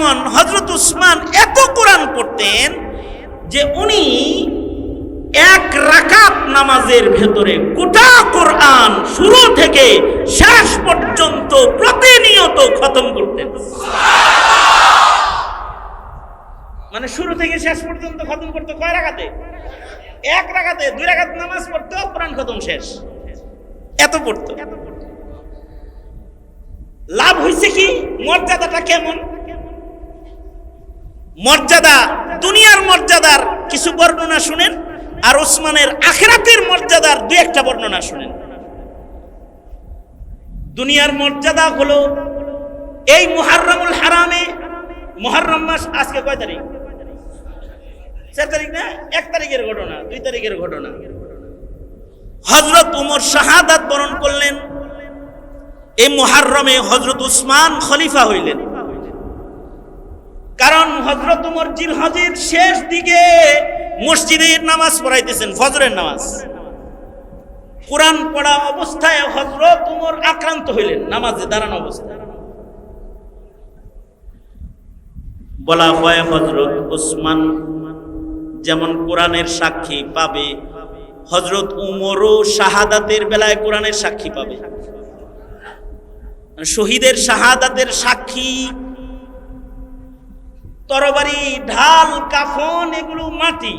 যেমন হযরত উসমান এত কোরআন পড়তেন যে উনি এক রাকাত নামাজের ভেতরে গোটা কোরআন শুরু থেকে শেষ পর্যন্ত প্রতিনিয়ত খতম করতেন। মানে শুরু থেকে শেষ পর্যন্ত খতম করতে কয় রাকাতে? এক রাকাতে, 2 রাকাত নামাজ পড়তো, কোরআন খতম শেষ। এত পড়তো। লাভ হইছে কি? মর্যাদাটা কেমন? মর্যাদা, দুনিয়ার মর্যাদার কিছু বর্ণনা শুনেন, আর ওসমানের আখিরাতের মর্যাদার 2-1টা বর্ণনা শুনেন। দুনিয়ার মর্যাদা হলো এই মুহররমুল হারামে, মুহররম মাস আজকে কয় তারিখ? 4 তারিখ না? 1 তারিখের ঘটনা, 2 তারিখের ঘটনা। হযরত ওমর শাহাদাত বরণ করলেন। এই মুহররমে হযরত উসমান খলিফা হইলেন। কারণ হযরত ওমর জিলহজের শেষ দিকে মসজিদে নামাজ পড়াইতেছেন, ফজরের নামাজ। কোরআন পড়া অবস্থায় হযরত ওমর আক্রান্ত হইলেন নামাজে দাঁড়ানো অবস্থায়। বলা হয় হযরত উসমান যেমন কোরআনের সাক্ষী পাবে, হযরত ওমরও শাহাদাতের বেলায় কোরআনের সাক্ষী পাবে। শহীদের শাহাদাতের সাক্ষী তরবারি, ঢাল, কাফন, এগুলো মাটি,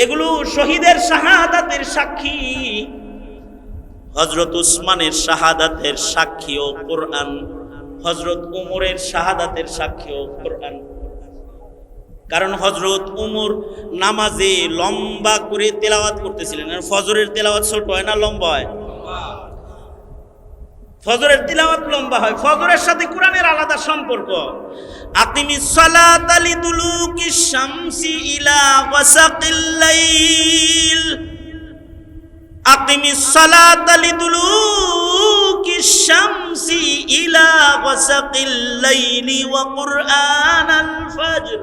এগুলো শহীদের শাহাদাতের সাক্ষী। হযরত উসমানের শাহাদাতের সাক্ষীও কোরআন, হযরত ওমরের শাহাদাতের সাক্ষীও কোরআন। কারণ হযরত ওমর নামাজে লম্বা করে তেলাওয়াত করতেছিলেন। ফজরের তেলাওয়াত ছোট হয় না, লম্বা হয়? ফজরের তিলাওয়াত লম্বা হয়। ফজরের সাথে কোরআনের আলাদা সম্পর্ক। আকিমিস সালাতা লিদুলুকিশ শামসি ইলা ওয়াসাকিল লাইল, আকিমিস সালাতা লিদুলুকিশ শামসি ইলা ওয়াসাকিল লাইলি ওয়া কুরআনাল ফাজর,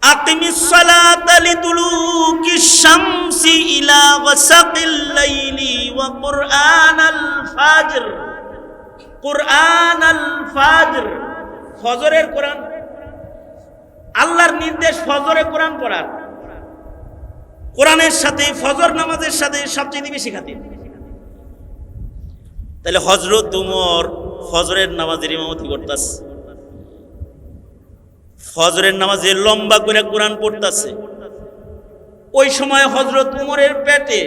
আকিমিস সালাতা লিদুলুকিশ শামসি ইলা ওয়াসাকিল লাইলি ওয়া কুরআনাল ফাজর। কুরআনাল ফাজর, ফজরের কোরআন। আল্লাহর নির্দেশ ফজরে কোরআন পড়ার। কোরআনের সাথে ফজর নামাজের সাথে সবচেয়ে বেশি খাতির। তাহলে হযরত ওমর ফজরের নামাজের ইমামতি করতেছে, ফজরের নামাজে লম্বা করে কোরআন পড়তেছে। ওই সময় হযরত ওমরের পেটে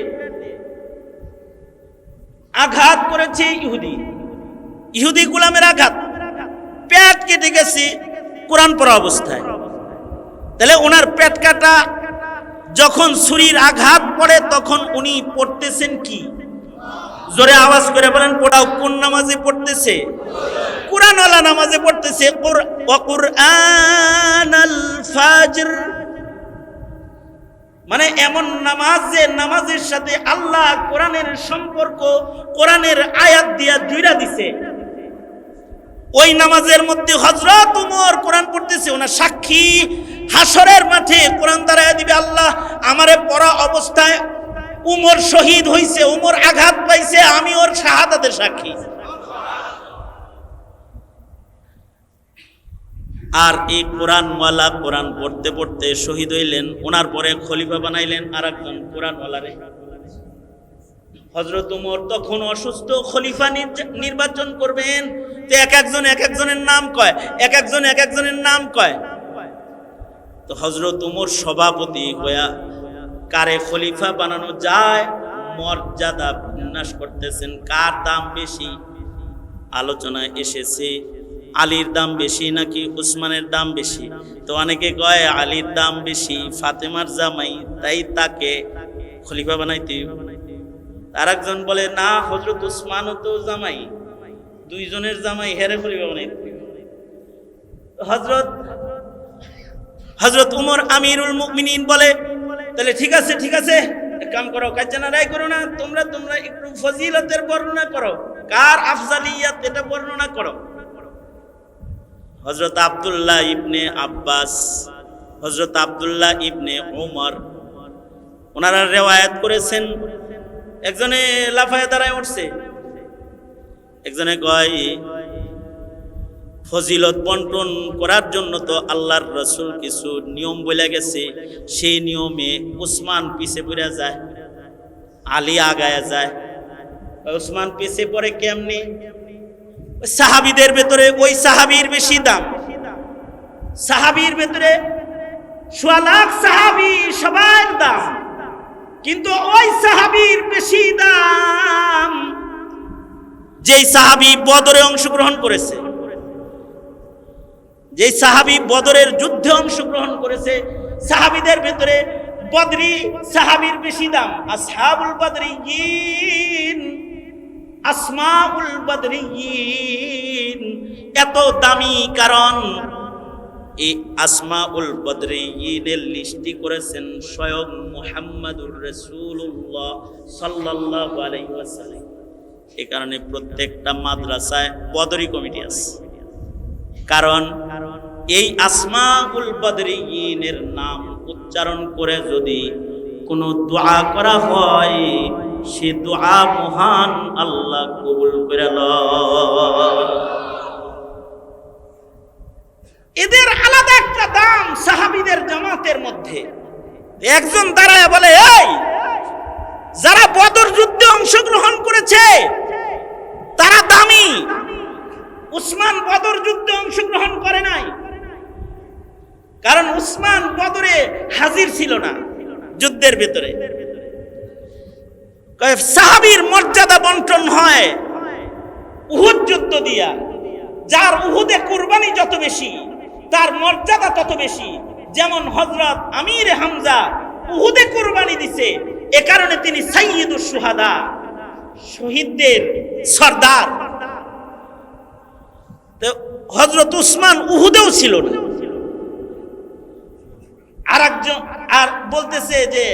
আঘাত করেছে ইহুদি গোলামের আঘাত, পেট কেটে গেছে কোরআন পড়া অবস্থায়। তাহলে ওনার পেট কাটা, যখন ছুরির আঘাত পড়ে তখন উনি পড়তেছেন কি? জোরে আওয়াজ করে বলেন, পড়াও। কোন নামাজে পড়তেছে? কোরআনওয়ালা নামাজে পড়তেছে। ওয়া কুরআনাল ফাজর, মানে এমন নামাজ যে নামাজের সাথে আল্লাহ কোরআনের সম্পর্ক কোরআনের আয়াত দিয়া জুড়া দিছে। ওই নামাজের মধ্যে হযরত ওমর কোরআন পড়তেছে, ওনার সাক্ষী হাসরের মাঠে কোরআন দাঁড়ায় দিবে, আল্লাহ আমারে পড়া অবস্থায় উমর শহীদ হইছে, উমর আঘাত পাইছে, আমি ওর শাহাদাতের সাক্ষী। আর এই কোরআনওয়ালা কোরআন পড়তে পড়তে শহীদ হইলেন। ওনার পরে খলিফা বানাইলেন আরেকজন কোরআনওয়ালারে। হযরত ওমর তখন অসুস্থ, খলিফা নির্বাচন করবেন। তো এক একজনের নাম কয়, এক একজনের নাম কয়। তো হযরত ওমর সভাপতি হইয়া কারে খলিফা বানানো যায় মর্যাদা বিন্যাস করতেছেন। কার দাম বেশি? আলোচনায় এসেছে আলীর দাম বেশি নাকি উসমানের দাম বেশি। তো অনেকে কয় আলীর দাম বেশি, ফাতেমার জামাই, তাই তাকে খলিফা বানাইতে। আর একজন বলে না, হযরত উসমানও তো জামাই, দুইজনের জামাই, হেরে খলিফা বানাইতে। হযরত উমর আমিরুল মুমিনিন বলে, তাহলে ঠিক আছে, এক কাম করো, কাজ্জানা রায় করো না, তোমরা একটু ফজিলতের বর্ণনা করো, কার আফজালিয়াত এটা বর্ণনা করো। হযরত আব্দুল্লাহ ইবনে আব্বাস, হযরত আব্দুল্লাহ ইবনে ওমর, ওনারা রিওয়ায়াত করেছেন। একজনে লাফায়ে দাঁড়ায় উঠছে, একজনে কয় ফজিলত বন্টন করার জন্য তো আল্লাহর রাসূল কিছু নিয়ম বলে গেছে, সেই নিয়মে উসমান পিছে পড়ে যায়, আলী আগায়া যায়। উসমান পিছে পড়ে কেমনে? সাহাবীদের ভেতরে ওই সাহাবীর বেশি দাম, সাহাবীর ভেতরে সোয়া লাখ সাহাবী সবার দাম, কিন্তু ওই সাহাবীর বেশি দাম যেই সাহাবী বদরে অংশগ্রহণ করেছে, যেই সাহাবী বদরের যুদ্ধে অংশগ্রহণ করেছে। সাহাবীদের ভেতরে বদরি সাহাবীর বেশি দাম। আসহাবুল বদরিয়িন, আসমাউল বদরিয়িন এত দামি কারণ এই আসমাউল বদরিয়িনের লিস্টি করেছেন স্বয়ং মুহাম্মাদুর রাসূলুল্লাহ সাল্লাল্লাহু আলাইহি ওয়াসাল্লাম। এই কারণে প্রত্যেকটা মাদ্রাসায় বদরি কমিটি আছে, কারণ এই আসমাউল বদরিয়িনের নাম উচ্চারণ করে যদি কোনো দোয়া করা হয়, সে দোয়া মহান আল্লাহ কবুল করে লয়। এদের আলাদা একটা দাম সাহাবীদের জামাতের মধ্যে। একজন দাঁড়ায় বলে, এই যারা বদর যুদ্ধে অংশগ্রহণ করেছে তারা দামি, উসমান বদর যুদ্ধে অংশগ্রহণ করে নাই, কারণ উসমান বদরে হাজির ছিল না যুদ্ধের ভিতরে। সাহাবীর মর্যাদা বন্টন হয় উহুদ যুদ্ধ দিয়া, যার উহুদে কুরবানি যত বেশি তার মর্যাদা তত বেশি। যেমন হযরত আমির হামজা উহুদে কুরবানি দিছে, এ কারণে তিনি সাইয়্যিদুশ শুহাদা, শহীদদের সরদার। তো হযরত উসমান উহুদেও ছিল না। আর বলতেছে যে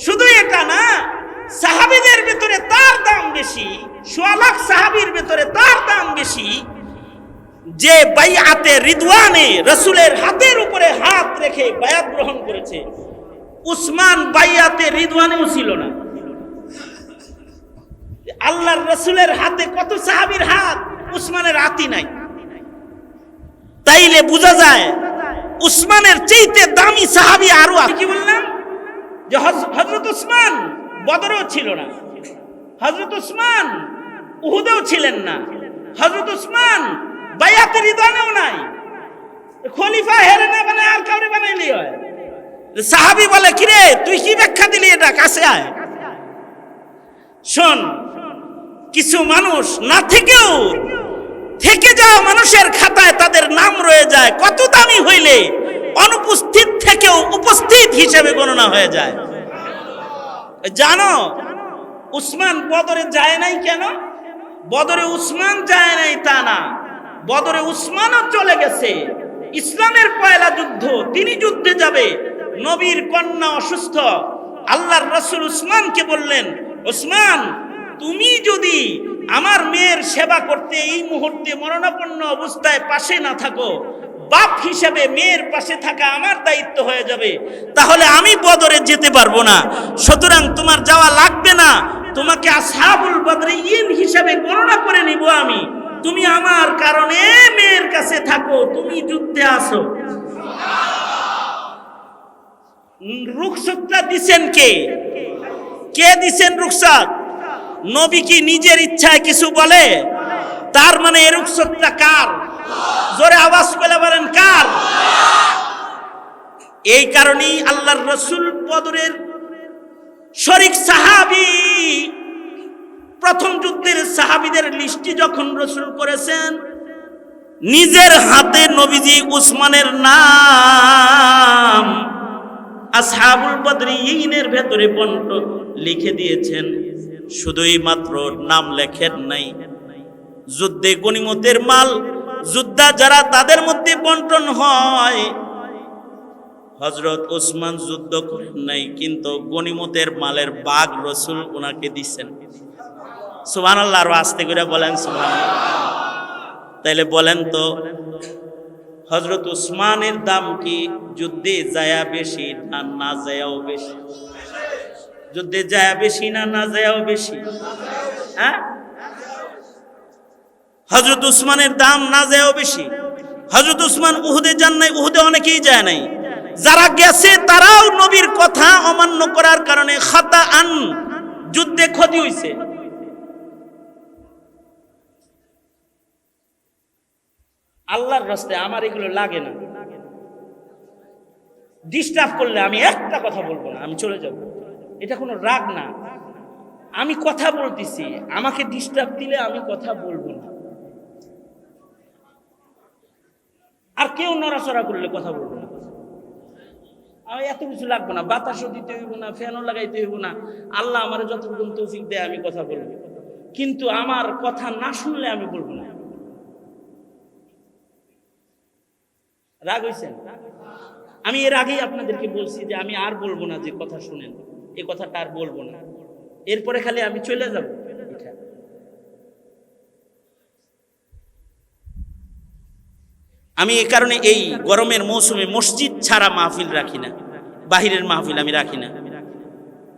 শুধু এটা না, সাহাবীদের ভিতরে তার দাম বেশি, সোয়া লাখ সাহাবীর ভিতরে তার দাম বেশি যে বাইআতে রিদওয়ানে রাসূলের হাতের উপরে হাত রেখে বায়াত গ্রহণ করেছে। উসমান বাইআতে রিদওয়ানেও ছিল না। আল্লাহর রাসূলের হাতে কত সাহাবীর হাত, উসমানের হাতই নাই। তাইলে বোঝা যায় উসমানের চাইতে দামি সাহাবী আরো আছে। কি বললাম যে হযরত উসমান বদরেও ছিল না, হযরত উসমান উহুদেও ছিলেন না, হযরত উসমান বাইআতে রিদওয়ানেও নাই। খলিফা হেরে না বানায় আর কাউরে বানাইলি হয়। সাহাবী বলে, কিরে তুই কি ব্যাখ্যা দিলি, এটা কাছে আয়। শোন, কিছু মানুষ না থেকেও থেকে যাওয়া মানুষের খাতায় তাদের নাম রয়ে যায়, কত দামি হইলে অনুপস্থিত থেকেও উপস্থিত হিসেবে গণনা হয়ে যায়। জানো উসমান বদরে যায় নাই কেন? বদরে উসমান যায় নাই তা না, বদরে উসমানও চলে গেছে। ইসলামের পয়লা যুদ্ধ, তিনি যুদ্ধে যাবে, নবীর কন্যা অসুস্থ, আল্লাহর রাসূল উসমানকে বললেন, উসমান তুমি যদি আমার মেয়ের সেবা করতে এই মুহূর্তে মরণাপন্ন অবস্থায় পাশে না থাকো, বাপ হিসেবে মেয়ের পাশে থাকা আমার দায়িত্ব হয়ে যাবে, তাহলে আমি বদরে যেতে পারবো না, সুতরাং তোমার যাওয়া লাগবে না, তোমাকে আসহাবুল বদরিয়িন হিসেবে গণনা করে নিব আমি, তুমি আমার কারণে মেয়ের কাছে থাকো, তুমি যুদ্ধে আসো। রুখসতটা দিছেন কে? কে দিছেন রুখসত? নবী কি নিজের ইচ্ছায় কিছু বলে? তার মানে এর রুখসতটা কার? জোরে আওয়াজ করে বলেন কার? এই কারণেই আল্লাহর রাসূল বদরের শরীক সাহাবী, প্রথম যুদ্ধের সাহাবীদের লিস্টি যখন রাসূল করেছেন, নিজের হাতে নবীজি উসমানের নাম আসহাবুল বদরিয়িনের ভেতরে বন্টন লিখে দিয়েছেন। শুধুই মাত্র নাম লেখেন নাই, যুদ্ধে গনিমতের মাল যোদ্ধা যারা তাদের মধ্যে বন্টন হয়। হযরত ওসমান যুদ্ধ করেন নাই, কিন্তু গনিমতের মালের ভাগ রাসূল ওনাকে দিয়েছেন। সুবহানাল্লাহ, আর আস্তে করে বলেন সুবহানাল্লাহ। তাইলে বলেন তো হযরত ওসমানের দাম কি যুদ্ধে যায়া বেশি না না যায়াও বেশি? যুদ্ধে যায়া বেশি না না যায়াও বেশি? হ্যাঁ, হযরত উসমানের দাম না যায়ও বেশি। হযরত উসমান উহুদে যান নাই, উহুদে অনেকেই যায় নাই। যারা গেছে তারাও নবীর কথা অমান্য করার কারণে খাতাআন যুদ্ধে ক্ষতি হইছে। আল্লাহর রাস্তায় আমার এগুলো লাগে না। ডিস্টার্ব করলে আমি একটা কথা বলবো না, আমি চলে যাব। এটা কোনো রাগ না, আমি কথা বলতেছি, আমাকে ডিস্টার্ব দিলে আমি কথা বলবো না। আর কেউ নড়াচড়া করলে কথা বলবো না। আমি এত কিছু লাগবো না, বাতাসও দিতে হইব না, ফ্যানও লাগাইতে হইব না। আল্লাহ আমার যতটুকু তৌফিক দেয় আমি কথা বলবো, কিন্তু আমার কথা না শুনলে আমি বলবো না। রাগ হইছেন? আমি এর আগেই আপনাদেরকে বলছি যে আমি আর বলবো না যে কথা শুনেন, এই কথাটা আর বলবো না, এরপরে খালি আমি চলে যাব। আমি এই কারণে এই গরমের মৌসুমে মসজিদ ছাড়া মাহফিল রাখি না, বাহিরের মাহফিল আমি রাখি না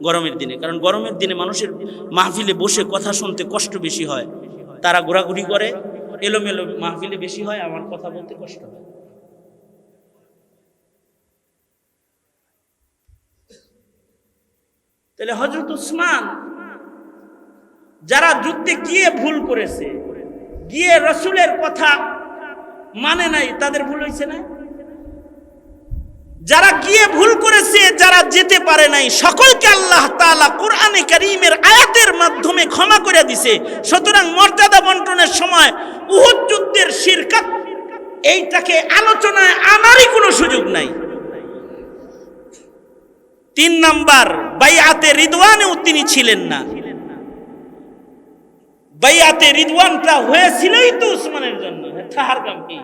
গরমের দিনে। কারণ গরমের দিনে মানুষের মাহফিলে বসে কথা শুনতে কষ্ট বেশি হয়, তারা ঘোরাঘুরি করে, এলোমেলো মাহফিলে বেশি হয়, আমার কথা বলতে কষ্ট হয়। তাহলে হযরত উসমান যারা যুদ্ধে গিয়ে ভুল করেছে, গিয়ে রাসূলের কথা মানে নাই, তাদের ভুল হয়েছে না? যারা গিয়ে ভুল করেছে, যারা যেতে পারে নাই, সকলকে আল্লাহ তাআলা কোরআনে কারীমের আয়াতের মাধ্যমে ক্ষমা করে দিয়েছে। সুতরাং মর্যাদা বন্টনের সময় উহুদ যুদ্ধের শিরকাত এইটাকে আলোচনায় আনারই কোনো সুযোগ নাই। 3 নাম্বার, বাইআতে রিদওয়ানেও তিনি ছিলেন না। বাইআতে রিদওয়ানটা হয়েছিলই তো উসমানের জন্য। তাহার কাম কি?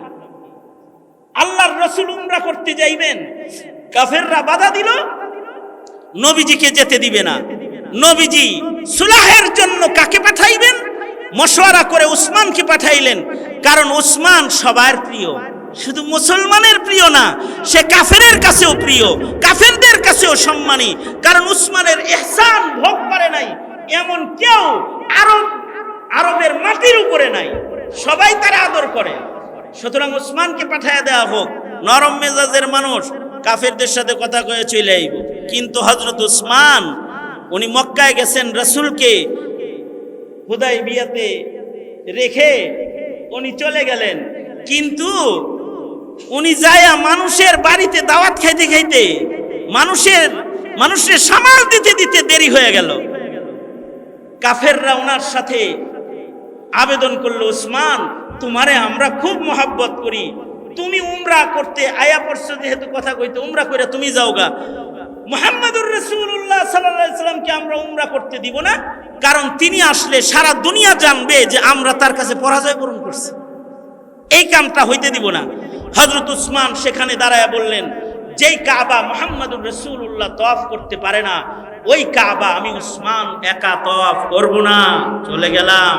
আল্লাহর রাসূল উমরা করতে যাইবেন, কাফেররা বাধা দিল, নবীজিকে যেতে দিবে না। নবীজি সুলাহের জন্য কাকে পাঠাইবেন? মশওয়ারা করে উসমানকে পাঠাইলেন। কারণ উসমান সবার প্রিয়, শুধু মুসলমানের প্রিয় না, সে কাফেরের কাছেও প্রিয়, কাফেরদের কাছেও সম্মানী। কারণ উসমানের ইহসান ভোগ করে নাই এমন কেউ আরবের মাটির উপরে নাই, সবাই তার আদর করে। সুতরাং উসমানকে পাঠাইয়া দেওয়া হোক। নরম মেজাজের মানুষ, কাফেরদের সাথে কথা কয়ে চলে আইব। কিন্তু হযরত উসমান উনি মক্কায় গেছেন, রাসূলকে হুদায়বিয়াতে রেখে উনি চলে গেলেন। কিন্তু উনি যায়া মানুষের বাড়িতে দাওয়াত খাইতে খাইতে মানুষের সামাল দিতে দিতে দেরি হয়ে গেল। কাফেররা ওনার সাথে আবেদন করলো, উসমান তোমারে আমরা খুব মহব্বত করি, তুমি উমরা করতে আয়া পড়ছো, যেহেতু কথা কইতে উমরা করে তুমি যাওগা। মুহাম্মদুর রাসূলুল্লাহ সাল্লাল্লাহু আলাইহি সাল্লামকে আমরা উমরা করতে দিব না, কারণ তিনি আসলে সারা দুনিয়া জানবে যে আমরা তার কাছে পরাজয় বরণ করছি, এই কামটা হইতে দিব না। হযরত উসমান সেখানে দাঁড়ায়া বললেন, যেই কাবা মুহাম্মদুর রাসূলুল্লাহ তওয়াফ করতে পারে না, ওই কাবা আমি উসমান একা তওয়াফ করব না, চলে গেলাম।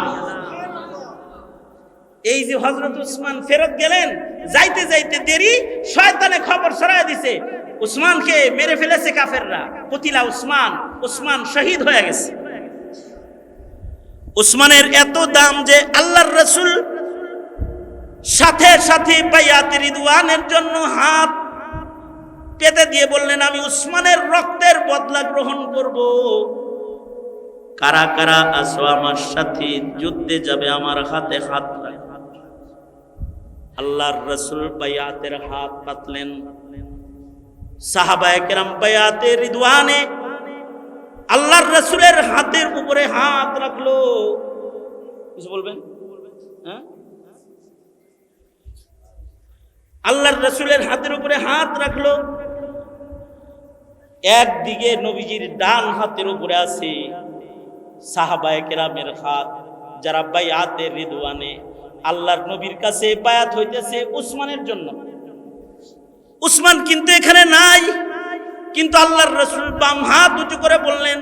এই যে হযরত উসমান ফেরত গেলেন, যাইতে যাইতে দেরি, শয়তানে খবর ছড়ায় দিছে উসমানকে মেরে ফেলেছে কাফেররা, কতিলা উসমান শহীদ হয়ে গেছে। উসমানের এত দাম যে আল্লাহর রাসূল সাথে সাথে বাইআতে রিদওয়ানের জন্য হাত পেতে দিয়ে বললেন, আমি উসমানের রক্তের বদলা গ্রহণ করব। কারা কারা আসো আমার সাথে যুদ্ধে যাবে, আমার হাতে হাত রাখ। আল্লাহর রাসূল বাইআতের হাত পাতলেন। সাহাবায়ে কেরাম বাইআতে রিদওয়ানে আল্লাহর রাসূলের হাতের উপরে হাত রাখলো। কিছু বলবেন? হ্যাঁ, আল্লাহর রাসূলের হাতের উপরে হাত রাখলো। একদিকে নবীজির ডান হাতের উপরে আছে সাহাবায়ে কেরামের হাত, যারা বাইআতে রিদওয়ানে আল্লাহর নবীর কাছে বায়াত হইতেছে উসমানের জন্য। উসমান কিন্তু এখানে নাই, কিন্তু আল্লাহর রাসূল বাম হাত উঁচু করে বললেন,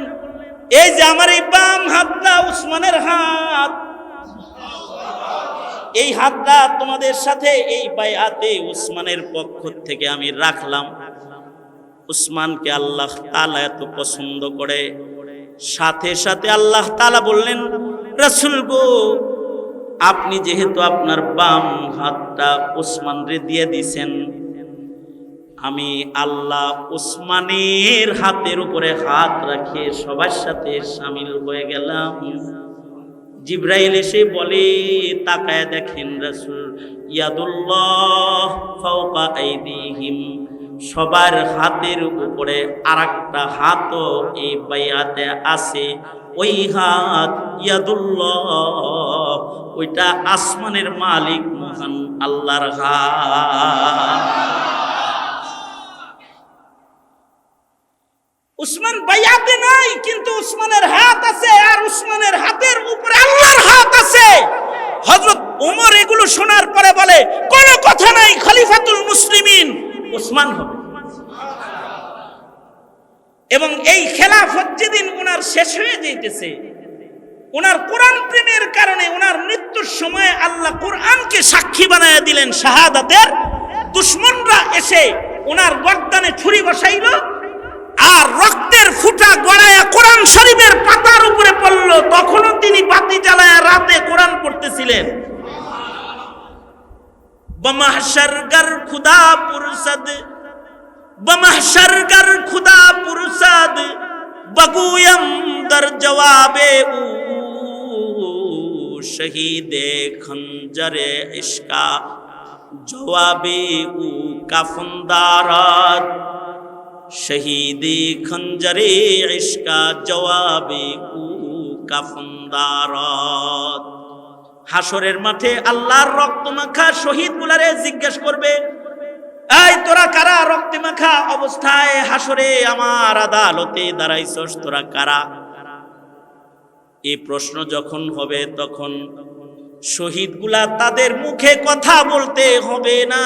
এই যে আমার এই বাম হাতটা উসমানের হাত, এই হাতটা তোমাদের সাথে এই বাইআতে উসমানের পক্ষ থেকে আমি রাখলাম। উসমানকে আল্লাহ তাআলা এত পছন্দ করে, সাথে সাথে আল্লাহ তাআলা বললেন, রাসূল গো আপনি যেহেতু আপনার বাম হাতটা উসমান রে দিয়ে দিছেন, আমি আল্লাহ উসমানের হাতের উপরে হাত রাখে সবার সাথে শামিল হয়ে গেলাম। জিব্রাইল এসে বলে, তাকায় দেখেন রাসূল, ইয়াদুল্লাহ ফাওকা আইদিহিম, সবার হাতের উপরে আরেকটা হাতও এই বাইয়াতে আছে। ওই হাত ইয়াদুল্লাহ, ওইটা আসমানের মালিক মহান আল্লাহর হাত। উসমান বাইয়াতে নাই, কিন্তু উসমানের হাত আছে, আর উসমানের হাতের উপরে আল্লাহর হাত আছে। হযরত ওমর এগুলো শোনার পরে বলে, কোনো কথা নাই, খলিফাতুল মুসলিমিন উসমান হবে। এবং এই খেলাফত যেদিন ওনার শেষ হয়ে যাইতেছে, ওনার কোরআন প্রেমের কারণে ওনার মৃত্যুর সময় আল্লাহ কোরআনকে সাক্ষী বানায় দিলেন শাহাদাতের। দুশমনরা এসে ওনার গর্দানে ছুরি বসাইল, আর রক্তের ফুটা গড়ায়া কোরআন শরীফের পাতার উপরে পড়ল। তখনও তিনি বাতি জ্বালায়া রাতে কোরআন পড়তেছিলেন। বমাহশরগর খুদা পুরসদ, বমাহশরগর খুদা পুরসদ, বগুয়ম দর জওয়াবে উ শহীদে খঞ্জরে ইশকা, জওয়াবে উ কাফনদারাত, শহীদে খঞ্জরে ইশকা, জওয়াবে উ কাফনদারাত। হাসরের মাঠে আল্লাহর রক্তমাখা শহীদ গুলারে জিজ্ঞেস করবে, এই তোরা কারা রক্তে মাখা অবস্থায় হাসরে আমার আদালতে দাঁড়াইছস, তোরা কারা? এই প্রশ্ন যখন হবে তখন শহীদগুলা তাদের মুখে কথা বলতে হবে না,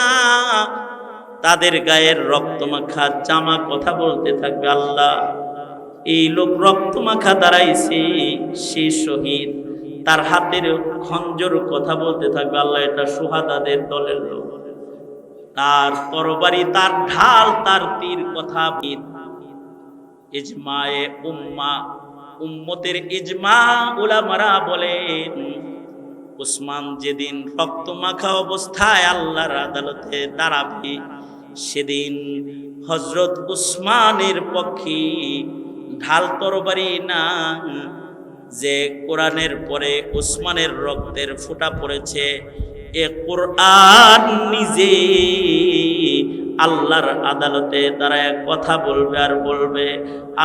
তাদের গায়ের রক্তমাখা জামা কথা বলতে থাকবে। আল্লাহ, এই লোক রক্তমাখা দাঁড়াইছে, সে শহীদ, তার হাতের খঞ্জর কথা বলতে থাকবে। আল্লাহ, এটা সুহাদাদের দলের লোক, তার তরবারি, তার ঢাল, তার তীর কথা বিদ। ইজমায়ে উম্মাহ, উম্মতের ইজমা, উলামারা বলেন উসমান যেদিন রক্তমাখা অবস্থায় আল্লাহর আদালতে দাঁড়াবে, সেদিন হযরত উসমানের পক্ষে ঢাল তরবারি না, যে কোরআনের পরে উসমানের রক্তের ফোঁটা পড়েছে, এ কোরআন নিজে আল্লাহর আদালতে দাঁড়ায় কথা বলবে আর বলবে,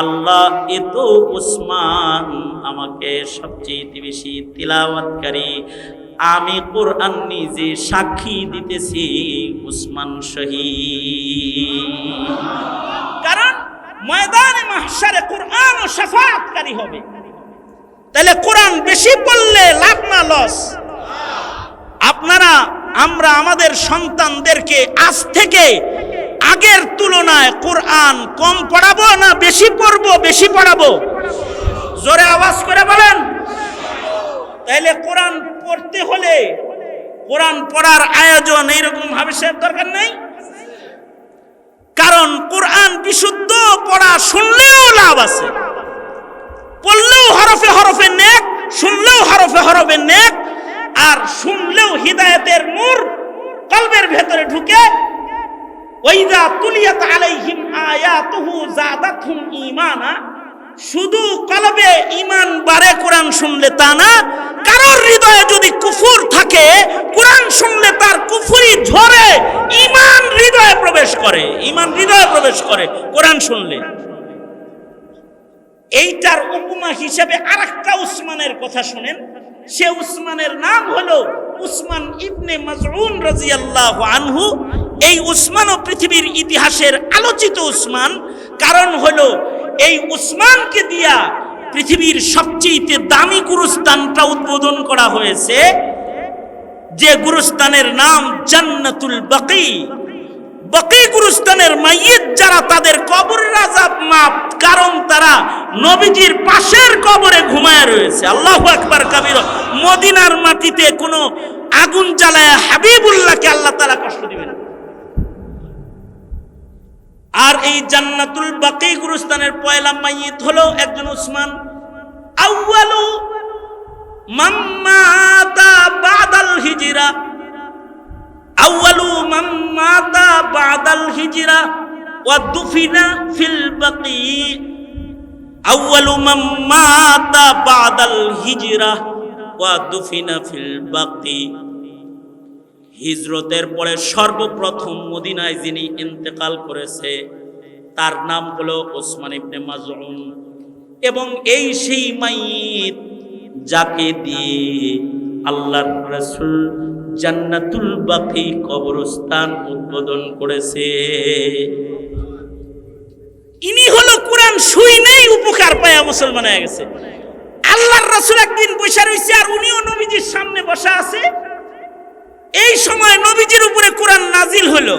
আল্লাহ, এ তো উসমান আমাকে সবচেয়ে বেশি তিলাওয়াতকারী, আমি কোরআন নিজে সাক্ষী দিতেছি উসমান শহীদ। কারণ ময়দানে মাহশারে কোরআন ও শাফাআতকারী হবে। তাহলে কোরআন বেশি পড়লে লাভ না লস? আপনারা, আমরা আমাদের সন্তানদেরকে আজ থেকে আগের তুলনায় কোরআন কম পড়াবো না বেশি পড়বো? বেশি পড়াবো। জোরে আওয়াজ করে বলেন। তাইলে কোরআন পড়তে হলে কোরআন পড়ার আয়োজন এইরকম ভাবে দরকার নাই। কারণ কোরআন বিশুদ্ধ পড়া, শুনলেও লাভ আছে, পড়লেও হরফে হরফে নেক, শুনলেও হরফে হরফে নেক, আর শুনলেও হিদায়াতের নূর কলবের ভেতরে ঢুকে। ওয়াইযা তুলিয়াত আলাইহিম আয়াতুহু যাদাতহুম ঈমানা, শুধু কলবে ঈমান বাড়ে কোরআন শুনলে তা না, কারোর হৃদয়ে যদি কুফর থাকে, কোরআন শুনলে তার কুফরি ঝরে ঈমান হৃদয়ে প্রবেশ করে, ঈমান হৃদয়ে প্রবেশ করে কোরআন শুনলে। এইটার উপমা হিসেবে আরেকটা উসমানের কথা শুনেন। সে উসমানের নাম হলো উসমান ইবনে মাজউন রাদিয়াল্লাহু আনহু। এই উসমানও পৃথিবীর ইতিহাসের আলোচিত উসমান। কারণ হলো এই উসমানকে দিয়া পৃথিবীর সবচেয়ে দামি গুরুস্থানটা উদ্বোধন করা হয়েছে, যে গুরুস্থানের নাম জান্নাতুল বাকি। বাকি গুরুস্থানের মাইয়িত যারা, তাদের কবরের আযাব মাফ, কারণ তারা নবীজির পাশের কবরে ঘুমায় রয়েছে। আল্লাহু আকবার কাবীরা। মদিনার মাটিতে কোনো আগুন জ্বালায় হাবিবুল্লাহকে আল্লাহ তাআলা কষ্ট দিবেন। আর এই জান্নাতুল বাকি গুরুস্থানের পয়লা মাইয়িত হলো একজন উসমান। আউয়ালু মান মাতা বাদাল হিজরা, আউয়ালু মান মাতা বাদাল হিজরা ওয়া দুফিনা ফিল বাকি, আউয়ালু মান মাতা বাদাল হিজরা ওয়া দুফিনা ফিল বাকি। হিজরতের পরে সর্বপ্রথম মদিনায় যিনি ইন্তেকাল করেছে তার নাম হলো ওসমান ইবনে মাজউন। এবং এই সেই মাইয়িত যাকে দিয়ে আল্লাহর রাসূল জান্নাতুল বাকি কবরস্থান উদ্বোধন করেছে। ইনি হলো কোরআন শুনেই উপকার পায়া মুসলমান হয়ে গেছে। আল্লাহর রাসূল একদিন বসে রইছে আর উনিও নবীজির সামনে বসা আছে। এই সময় নবীজির উপরে কোরআন নাজিল হলো,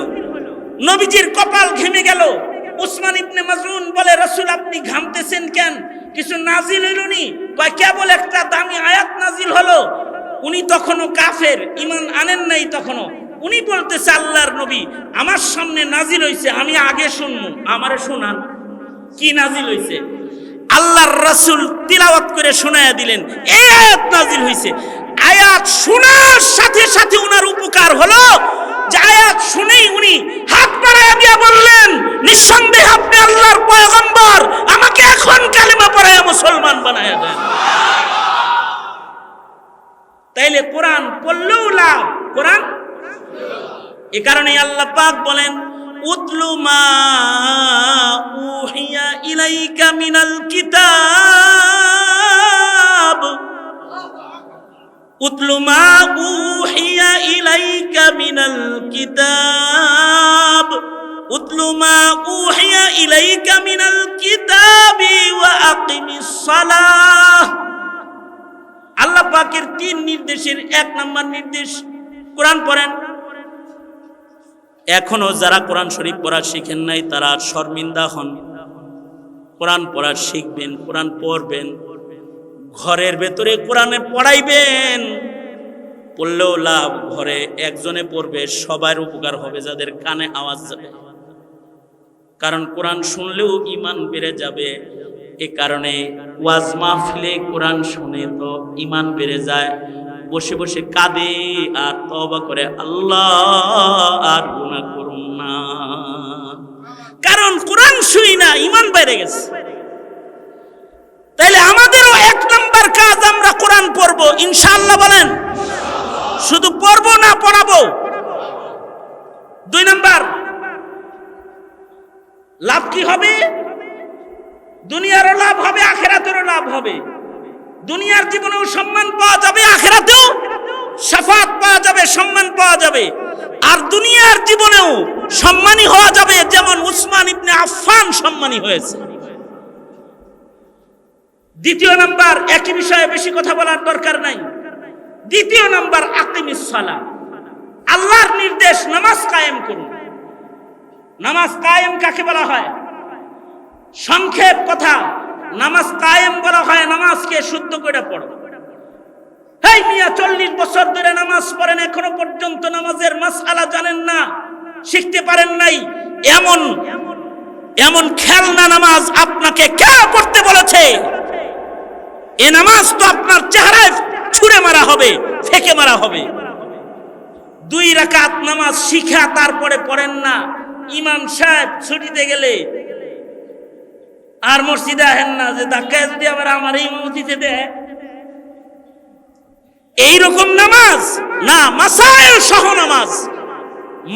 নবীজির কপাল ঘেমে গেল। ওসমান ইবনে মাজউন বলে, রাসূল আপনি ঘামতেছেন কেন? কিছু নাজিল হইল নি? কয় কেবল একটা দামি আয়াত নাজিল হলো। উনি তখনও কাফের, ঈমান আনেন নাই তখনও। উনি বলতেছে, আল্লাহর নবী আমার সামনে নাজিল হইছে, আমি আগে শুনবো, আমারে শোনান কি নাজিল হইছে। আল্লাহর রাসূল তিলাওয়াত করে শোনায়া দিলেন, এই আয়াত নাজিল হইছে। আয়াত শোনার সাথে সাথে উনার উপকার হলো যে আয়াত শুনেই উনি হাত বাড়ায়া দিয়া বললেন, নিঃসন্দেহে আপনি আল্লাহর পয়গম্বর, আমাকে এখন কালেমা পড়ায়া মুসলমান বানায়া দেন। তাইলে কোরআন পড়লেও লাভ, কোরআন। এ কারণে আল্লাহ পাক বলেন, উতলু মা উহিয়া ইলাইকা মিনাল কিতাব, উতলু মা উহিয়া ইলাইকা মিনাল কিতাব, উতলু মা উহিয়া ইলাইকা মিনাল কিতাবি ওয়া আকিমিস সালাহ। আল্লাহ পাকের 3 নির্দেশের 1 নম্বর নির্দেশ, কোরআন পড়েন। এখনো যারা কোরআন শরীফ পড়া শিখেন নাই তারা শর্মিন্দা হন। কোরআন পড়া শিখবেন, কোরআন পড়বেন, ঘরের ভেতরে কোরআনে পড়াইবেন। পড়লেও লাভ, ঘরে একজনে পড়বে, সবার উপকার হবে যাদের কানে আওয়াজ যাবে। কারণ কোরআন শুনলেও ঈমান বেড়ে যাবে। এ কারণে ওয়াজ মাহফিলে কোরআন শুনে তো ঈমান বেড়ে যায়। বসে বসে কাঁদে আর তওবা করে, আল্লাহ আর গুনাহ করুন না। কারণ কোরআন শুই না, ঈমান বেড়ে গেছে। তাইলে আমাদেরও 1 নাম্বার কাজ, আমরা কোরআন পড়বো ইনশাআল্লাহ। বলেন, শুধু পড়বো না, পড়াবো। 2 নাম্বার লাভ কি হবে? দুনিয়ারও লাভ হবে, আখিরাতেরও লাভ হবে। দুনিয়ার জীবনেও সম্মান পাওয়া যাবে, আখিরাতেও শাফাত পাওয়া যাবে, সম্মান পাওয়া যাবে। আর দুনিয়ার জীবনেও সম্মানী হওয়া যাবে, যেমন উসমান ইবনে আফফান সম্মানী হয়েছে। 2 নাম্বার, একই বিষয়ে বেশি কথা বলার দরকার নাই। 2 নাম্বার, আকিমিস সালাহ, আল্লাহর নির্দেশ, নামাজ কায়েম করুন। নামাজ কায়েম কাকে বলা হয়? সংক্ষেপ কথা, নামাজ কায়েম বলা হয় নামাজকে শুদ্ধ করে পড়ো। হেই মিয়া, 40 বছর ধরে নামাজ পড়েন, এখনো পর্যন্ত নামাজের মাসআলা জানেন না, শিখতে পারেন নাই। এমন এমন খেলনা নামাজ আপনাকে কে পড়তে বলেছে? এ নামাজ তো আপনার চেহারায় ছুঁড়ে মারা হবে, ফেকে মারা হবে। 2 রাকাত নামাজ শিখা তারপরে পড়েন না। ইমাম সাহেব ছুটিতে গেলে আর মসজিদে আহেন না যে ধাক্কায় যদি আবার আমার ইমামতিতে দেয়। এইরকম নামাজ না, মাসাইল সহ নামাজ।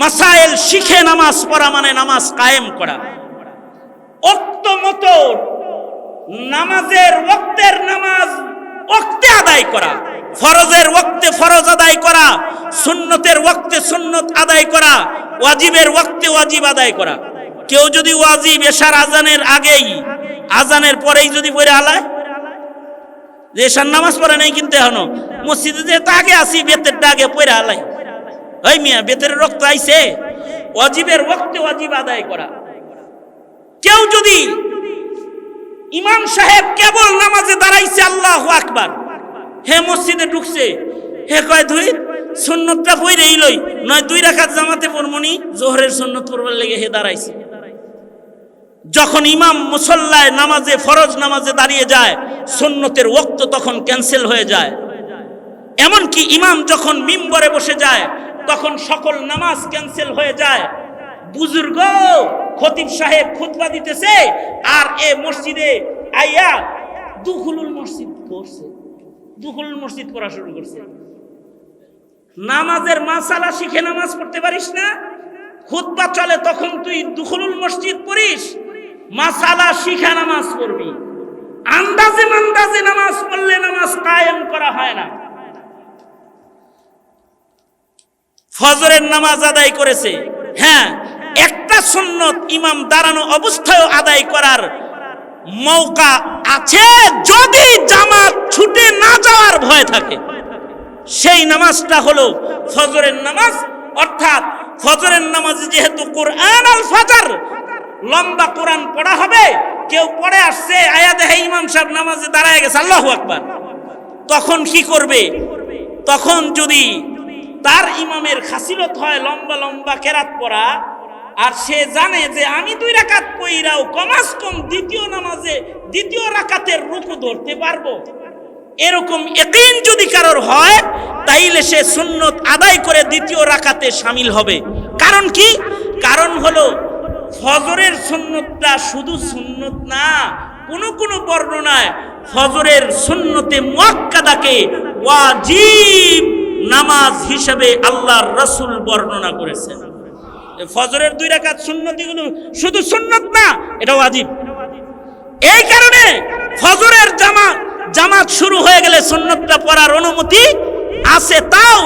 মাসাইল শিখে নামাজ পড়া মানে নামাজ কায়েম করা। ওক্ত মতো নামাজের ওক্তের নামাজ ওক্তে আদায় করা, ফরজের ওক্তে ফরজ আদায় করা, সুন্নতের ওক্তে সুন্নত আদায় করা, ওয়াজিবের ওক্তে ওয়াজিব আদায় করা। কেউ যদি ওয়াজিব এশার আজানের আগেই, আজানের পরেই যদি পড়ে আলায়, যে এশার নামাজ পড়ে নাই কিন্তু এখনো মসজিদে যে আগে আসি, বেতেরটা আগে পড়ে আলাই, ওই মিয়া বেতের রক্ত আইছে। ওয়াজিবের ওক্তে ওয়াজিব আদায় করা। কেউ যদি ইমাম সাহেব কেবল নামাজে দাঁড়াইছে, আল্লাহু আকবার, হে মসজিদে ঢুকছে, হে কয় 2 সুন্নতটা পড়েই লই, নয় 2 রাকাত জামাতে পড়মনি, জোহরের সুন্নত পড়বার লেগে হে দাঁড়াইছে। যখন ইমাম মুসল্লায় নামাজে, ফরজ নামাজে দাঁড়িয়ে যায়, সুন্নতের ওয়াক্ত তখন ক্যান্সেল হয়ে যায়। এমনকি ইমাম যখন মিম্বরে বসে যায় তখন সকল নামাজ ক্যান্সেল হয়ে যায়। বুজুর্গ খতিব সাহেব খুতবা দিতেছে আর এ মসজিদে আইয়া দুখুলুল মসজিদ করছে, দুখুলুল মসজিদ করা শুরু করছে। নামাজের মাসালা শিখে নামাজ পড়তে পারিস না? খুতবা চলে তখন তুই দুখুলুল মসজিদ পড়িস? মাসালা শিখা নামাজ পড়বি। আন্দাজে মান্দাজে নামাজ পড়লে নামাজ কায়েম করা হয় না। ফজরের নামাজ আদায় করেছে, হ্যাঁ একটা সুন্নত ইমাম দাঁড়ানো অবস্থায় আদায় করার মৌকা আছে যদি জামাত ছুটে না যাওয়ার ভয় থাকে। সেই নামাজটা হলো ফজরের নামাজ। অর্থাৎ ফজরের নামাজে যেহেতু কোরআন আল ফজর, লম্বা কোরআন পড়া হবে, কেউ পড়ে আসছে আয়া দেখে ইমাম সাহেব নামাজে দাঁড়ায় গেছে, আল্লাহু আকবার, তখন কি করবে? তখন যদি তার ইমামের খাসিলত হয় লম্বা লম্বা কেরাত পড়া, আর সে জানে যে আমি 2 রাকাত পড়াও কমাস কম দ্বিতীয় নামাজে দ্বিতীয় রাকাতের রুকু ধরতে পারবো, এরকম ইয়াকিন যদি কারোর হয় তাইলে সে সুন্নত আদায় করে দ্বিতীয় রাকাতে শামিল হবে। কারণ কি? কারণ হলো ফজরের সুন্নতটা শুধু সুন্নত না, কোন কোন বর্ণনায় ফজরের সুন্নতে মুআক্কাদাকে ওয়াজিব নামাজ হিসেবে আল্লাহর রাসূল বর্ণনা করেছেন। ফজরের 2 রাকাত সুন্নতিগুলো শুধু সুন্নত না, এটা ওয়াজিব। এই কারণে ফজরের জামাত শুরু হয়ে গেলে সুন্নতটা পড়ার অনুমতি আছে। তাও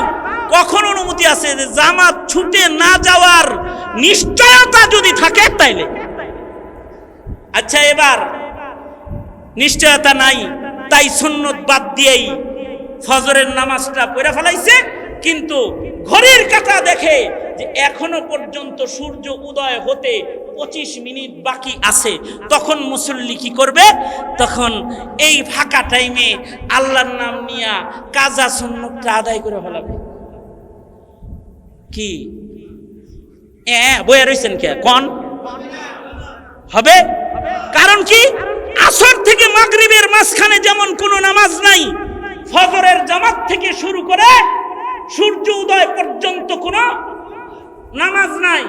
কখন অনুমতি আছে? যে জামাত ছুটে না যাওয়ার নিশ্চয়তা যদি থাকে তাইলে। আচ্ছা, এবার নিশ্চয়তা নাই, তাই সুন্নত বাদ দিয়েই ফজরের নামাজটা পড়ে ফেলাইছে, কিন্তু ঘড়ির কাঁটা দেখে যে এখনো পর্যন্ত সূর্য উদয় হতে 25 মিনিট বাকি আছে, তখন মুসল্লি কি করবে? তখন এই ফাঁকা টাইমে আল্লাহর নাম নিয়া কাজা সুন্নতটা আদায় করে ফেলাবে। কি বইয়া রয়েছেন কে? কোন হবে? কারণ কি? আসর থেকে মাগরিবের মাঝখানে যেমন কোনো নামাজ নাই, ফজরের জামাত থেকে শুরু করে সূর্য উদয় পর্যন্ত কোনো নামাজ নাই।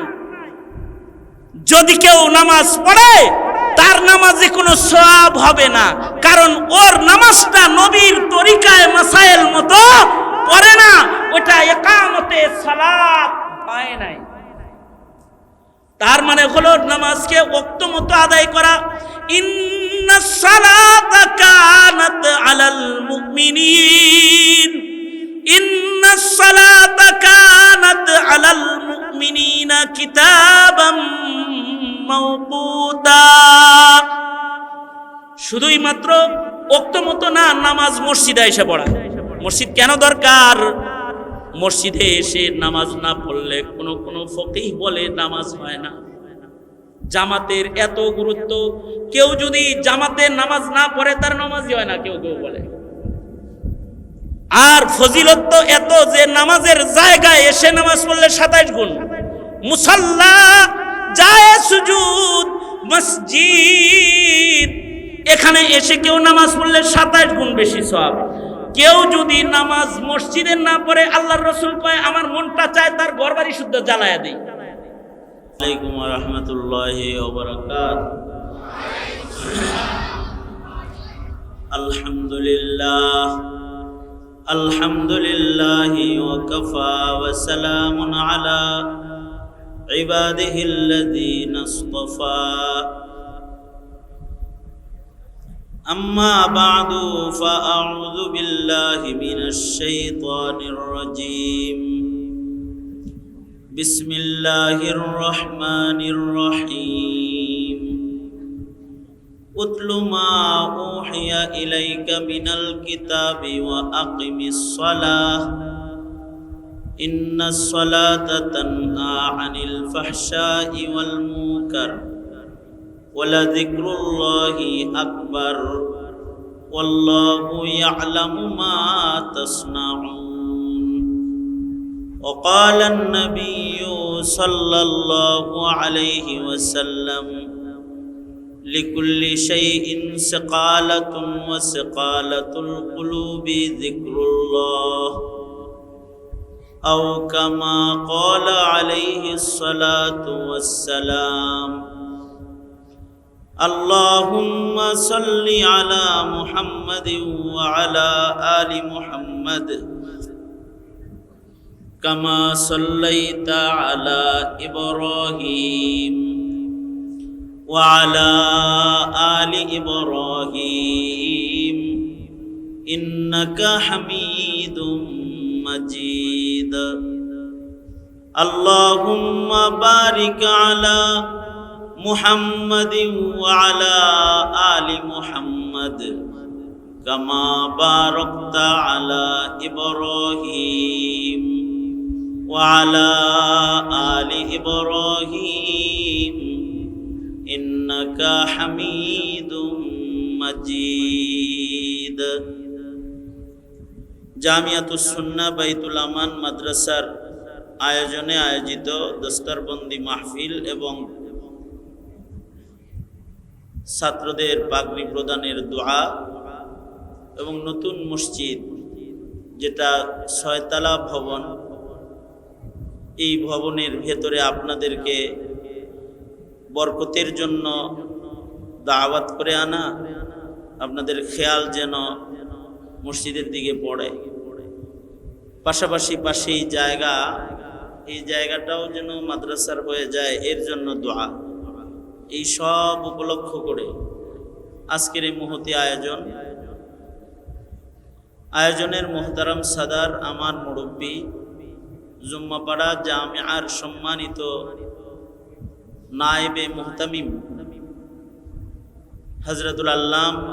যদি কেউ নামাজ পড়ে তার নামাজে কোনো সওয়াব হবে না, কারণ ওর নামাজটা নবীর তরিকায় মাসাইল মতো পড়ে না, ওটা ইকামতে সালাত পায় নাই। তার মানে হলো নামাজকে ওয়াক্ত মতো আদায় করা। ইন্নাস সালাতা কানাত আলাল মুমিনিন, ইন্নাস সালাতা কানাত আলাল মুমিনিনা কিতাবাম মাওকুতা। শুধুই মাত্র ওয়াক্ত মতো না, নামাজ মসজিদে এসে পড়া। মসজিদ কেন দরকার? মসজিদে এসে নামাজ না পড়লে কোনো ফকিহ বলে নামাজ হয় না। জামাতের এত গুরুত্ব, কেউ যদি জামাতের নামাজ না পড়ে তার নামাজই হয় না, কেউ বলে। আর ফজিলত তো এত যে নামাজের জায়গায় এসে নামাজ পড়লে 27 গুণ, মুসাল্লা যায় সুজুদ মসজিদ, এখানে এসে কেউ নামাজ পড়লে 27 গুণ বেশি সওয়াব। কেউ যদি নামাজ মসজিদে না পড়ে, আল্লাহর রাসূল কয় আমার মনটা চায় তার ঘরবাড়ি শুদ্ধ জ্বালায়া দেই। আলাইকুম ওয়া রাহমাতুল্লাহি ওয়া বারাকাতুহু। আলহামদুলিল্লাহ, আলহামদুলিল্লাহি ওয়া কাফা ওয়া সালামুন আলা ইবাদিহিল্লাযীনা ইসতাফা। أما بعد فأعوذ بالله من الشيطان الرجيم. بسم الله الرحمن الرحيم. اتل ما أوحي إليك من الكتاب وأقم الصلاة إن الصلاة تنهى عن الفحشاء والمنكر ولذكر الله أكبر والله يعلم ما تصنعون. وقال النبي صلى الله عليه وسلم লিকুল্লি শাইইন সিকালাতুন ওয়া সিকালাতুল কুলুবি যিকরুল্লাহ আও কামা ক্বালা আলাইহিস সালাতু ওয়াস সালাম আল্লাহুম্মা সাল্লি আলা মুহাম্মাদিন ওয়া আলা আলি মুহাম্মাদ কামা সাল্লাইতা আলা ইব্রাহিম ওয়া আলা আলি ইব্রাহিম ইন্নাকা হামিদুম মাজিদ আল্লাহুম্মা বারিক আলা মুহাম্মাদিন ওয়া আলা আলি মুহাম্মাদ কামা বারাকতা আলা ইব্রাহিম ওয়া আলা আলি ইব্রাহিম ইন্নাকা হামিদুম মাজিদ। জামিয়াতুস সুন্নাহ বাইতুল আমান মাদ্রাসার আয়োজনে আয়োজিত দস্তরবন্দি মাহফিল এবং ছাত্রদের পাগড়ি প্রদানের দোয়া এবং নতুন মসজিদ যেটা 6 তলা ভবন, এই ভবনের ভেতরে আপনাদেরকে বরকতের জন্য দাওয়াত করে আনা, আপনাদের খেয়াল যেন মসজিদের দিকে পড়ে, পাশাপাশি পাশেই জায়গা, এই জায়গাটাও যেন মাদ্রাসার হয়ে যায়, এর জন্য দোয়া। এই সব উপলক্ষ করে আজকের এই মহতি আয়োজনের মোহতারাম সাদার, আমার মুরব্বী, জুম্মাপাড়া জামিয়ার সম্মানিত নায়েবে মুহতামিম হযরতুল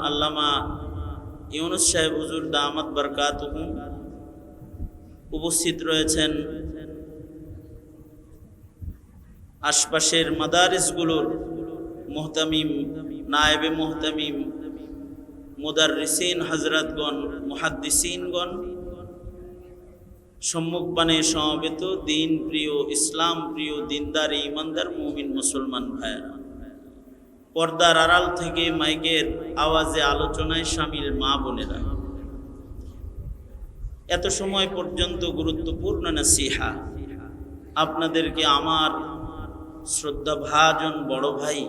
আল্লামা ইউনুস সাহেব হুজুর দামাত বরকাতুহুম, উপস্থিত রয়েছেন আশপাশের মাদারিসগুলোর মুহতামিম, নায়েবে মুহতামিম, মুদাররিসিন হযরতগণ, মুহাদ্দিসিনগণ, সম্মুখপানে সমবেত দিন প্রিয়, ইসলাম প্রিয়, দিনদার, ইমানদার মুমিন মুসলমান ভাইয়েরা, পর্দার আড়াল থেকে মাইকের আওয়াজে আলোচনায় শামিল মা বোনেরা, এত সময় পর্যন্ত গুরুত্বপূর্ণ নসিহা আপনাদেরকে আমার শ্রদ্ধাভাজন বড় ভাই,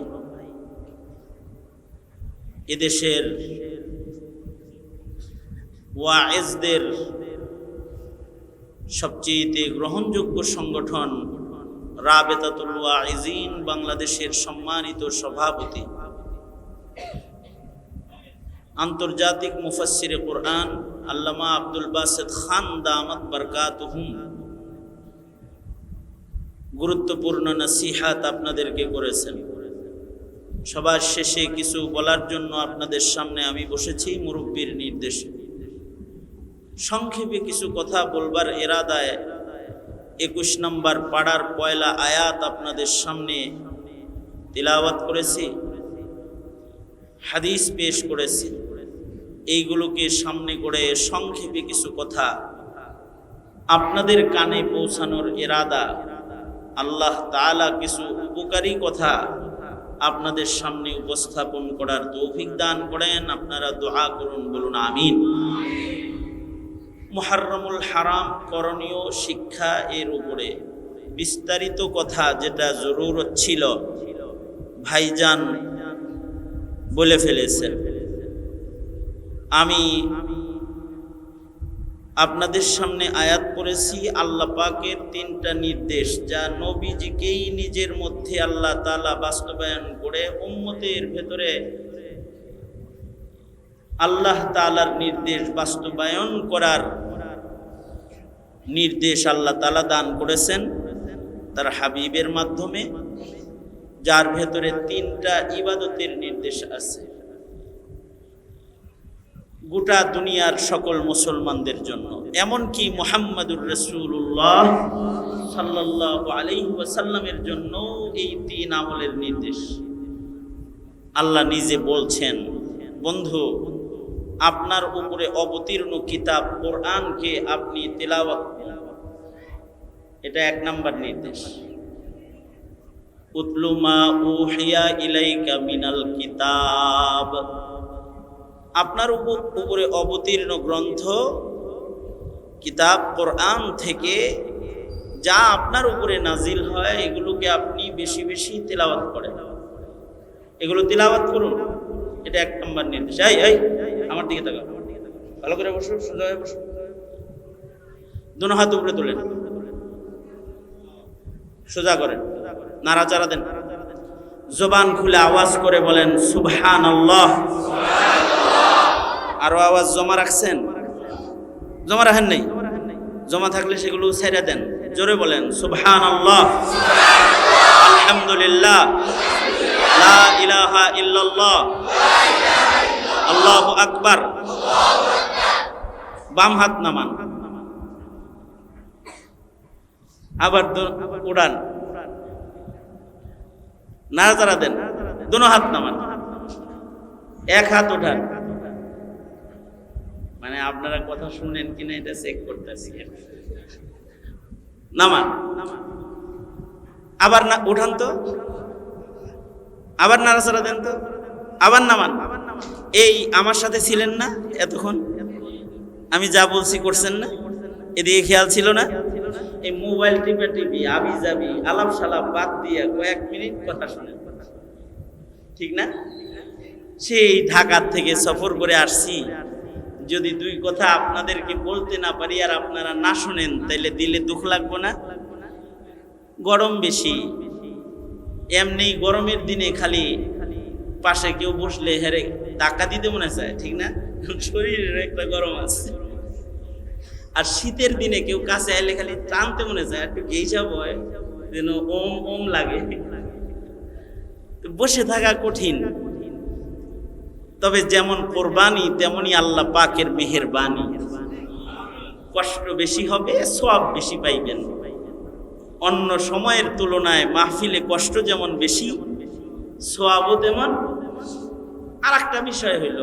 এদেশের ওয়াইজদের সবচেয়ে গ্রহণযোগ্য সংগঠন রাবেতাতুল ওয়াইজিন বাংলাদেশের সম্মানিত সভাপতি, আন্তর্জাতিক মুফাসসিরে কুরআন আল্লামা আব্দুল বাসিত খান দামাত বরকাতুহুম গুরুত্বপূর্ণ নসিহাত আপনাদেরকে করেছেন। সবার শেষে কিছু বলার জন্য আপনাদের সামনে আমি বসেছি মুরব্বীর নির্দেশে। সংক্ষেপে কিছু কথা বলবার ইরাদায় 21 নম্বর পাড়ার পয়লা আয়াত আপনাদের সামনে তিলাওয়াত করেছি, হাদিস পেশ করেছি। এইগুলোকে সামনে করে সংক্ষেপে কিছু কথা আপনাদের কানে পৌঁছানোর ইরাদা, আল্লাহ তাআলা কিছু উপকারী কথা আপনাদের সামনে উপস্থাপন করার তৌফিক দান করেন। আপনারা দোয়া করুন, বলুন আমিন। মুহাররমুল হারাম, করণীয় শিক্ষা, এর উপরে বিস্তারিত কথা যেটা জরুরত ছিল ভাইজান বলে ফেলেছেন। আমি আপনাদের সামনে আয়াত পড়েছি আল্লাহ পাকের 3টা নির্দেশ, যা নবীজিকেই নিজের মধ্যে আল্লাহ তাআলা বাস্তবায়ন করে উম্মতের ভেতরে আল্লাহ তাআলার নির্দেশ বাস্তবায়ন করার নির্দেশ আল্লাহ তাআলা দান করেছেন তার হাবিবের মাধ্যমে, যার ভেতরে 3টা ইবাদতের নির্দেশ আছে গোটা দুনিয়ার সকল মুসলমানদের জন্য, এমনকি মুহাম্মাদুর রাসূলুল্লাহ সাল্লাল্লাহু আলাইহি ওয়াসাল্লামের জন্য এই 3 আমলের নির্দেশ। আল্লাহ নিজে বলছেন, বন্ধু, আপনার উপরে অবতীর্ণ কিতাব কোরআনকে আপনি তেলাওয়াত, এটা 1 নম্বর নির্দেশ। উতলু মা উহিয়া ইলাইকা মিনাল কিতাব, আপনার উপরে অবতীর্ণ গ্রন্থ কিতাব কোরআন থেকে যা আপনার উপরে নাজিল হয় এগুলোকে আপনি বেশি বেশি তিলাওয়াত করেন, এগুলো তিলাওয়াত করুন। এটা 1 নম্বর নির্দেশ। এই আমার দিকে তাকাও, ভালো করে বসো, সোজা হয়ে বসো, দুনো হাত উপরে তোলেন, সোজা করেন, নাড়াচাড়া দেন, জবান খুলে আওয়াজ করে বলেন সুবহানাল্লাহ। আরো আওয়াজ জমা রাখছেন? জমা রাখেন নাই? জমা থাকলে সেগুলো ছেড়ে দেন, জোরে বলেন সুবহানাল্লাহ, আলহামদুলিল্লাহ, লা ইলাহা ইল্লাল্লাহ, আল্লাহু আকবার। বাম হাত নামান, আবার উড়ান, নাড়াচাড়া দেন, দুনো হাত নামান, এক হাত উঠান। মানে আপনারা কথা শুনেন কিনা এটা চেক করতেছি। নামান, আবার না উঠান তো, আবার নাড়াচাড়া দেন তো, আবার নামান। এই আমার সাথে ছিলেন না এতক্ষণ? আমি যা বলছি করছেন না? এদিকে খেয়াল ছিল না? এই মোবাইল টিপে টিপি আবি যাবি আলাপ সালাপ বাদ দিয়ে কয়েক মিনিট কথা শোনেন, ঠিক না? সেই ঢাকা থেকে সফর করে আসছি, যদি 2 কথা আপনাদেরকে বলতে না পারি আর আপনারা না শুনেন তাইলে দিলে দুঃখ লাগবো না? গরম বেশি, এমনি গরমের দিনে খালি পাশে কেউ বসলে হেরে ধাক্কা দিতে মনে চায়, ঠিক না? শরীরের একটা গরম আছে। আর শীতের দিনে কেউ কাছে এলে খালি টানতে মনে চায়, একটু গেইসা হয় যেন ওম ওম লাগে। বসে থাকা কঠিন। তবে যেমন কোরবানি তেমনি আল্লাহ পাকের মেহেরবানি, কষ্ট বেশি হবে, সওয়াব বেশি পাইবেন। অন্য সময়ের তুলনায় মাহফিলে কষ্ট যেমন বেশি, সওয়াবও তেমন। আর একটা বিষয় হইল,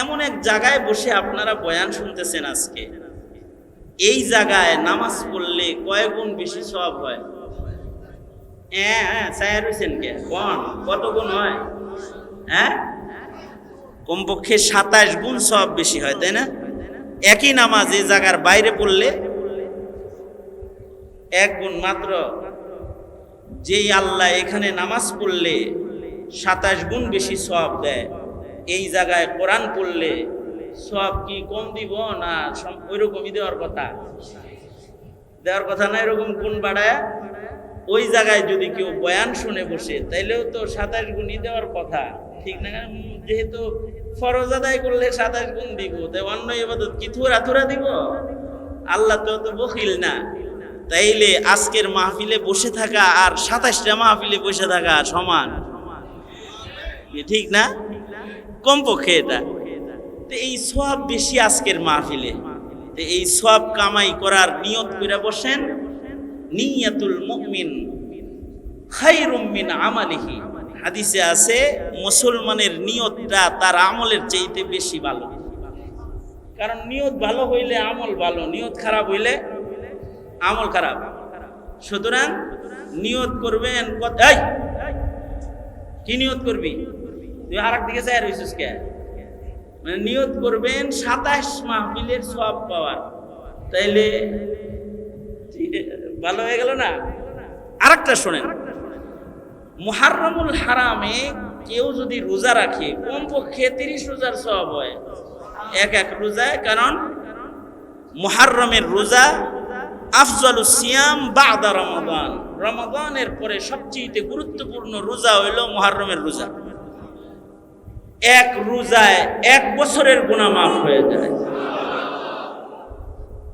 এমন এক জায়গায় বসে আপনারা বয়ান শুনতেছেন আজকে, এই জায়গায় নামাজ পড়লে কয় গুণ বেশি সওয়াব হয়? ছায়া রয়েছেন কে? কত গুণ হয়? কমপক্ষে 27 গুণ সওয়াব বেশি হয়, তাই না? একই নামাজ এই জায়গার বাইরে পড়লে 1 গুণ মাত্র। যেই আল্লাহ এখানে নামাজ পড়লে 27 গুণ বেশি সওয়াব দেয়, এই জায়গায় কোরআন পড়লে সওয়াব কি কম দিব না ওইরকমই দেওয়ার কথা? দেওয়ার কথা না, এরকম গুণ বাড়ায়। ওই জায়গায় যদি কেউ বয়ান শুনে বসে তাইলেও তো 27 গুণই দেওয়ার কথা, ঠিক না? যেহেতু ফরজ আদায় করলে 27 গুণ দিব, তাই অন্য ইবাদত কি থুরা দিব? আল্লাহ তো বখিল না। তাইলে আজকের মাহফিলে বসে থাকা আর 27টা মাহফিলে বসে থাকা সমান, ঠিক না? কমপক্ষে এটা। তো এই সওয়াব বেশি আজকের মাহফিলে। তো এই সওয়াব কামাই করার নিয়ত করে বসেন। নিয়াতুল মুমিন খায়রুম মিন আমালিহি, হাদিসে আছে মুসলমানের নিয়তটা তার আমলের চাইতে বেশি ভালো। কারণ নিয়ত ভালো হইলে আমল ভালো, নিয়ত খারাপ হইলে আমল খারাপ। সুতরাং নিয়ত করবেন। কি নিয়ত করবি তুই? আর একদিকে চাই রইছিস কে? মানে নিয়ত করবেন 27 মাহফিলের সওয়াব পাওয়ার, তাইলে ভালো হয়ে গেল না? আরেকটা শোনেন, মুহাররমুল হারামে কেউ যদি রোজা রাখে কমপক্ষে 30 রোজার সওয়াব হয় এক রোজায়। কারণ মুহাররমের রোজা আফজালুস সিয়াম বাদা রমাদান, রমাদানের পরে সবচেয়ে গুরুত্বপূর্ণ রোজা হইল মুহাররমের রোজা। এক রোজায় 1 বছরের গুনাহ মাফ হয়ে যায়।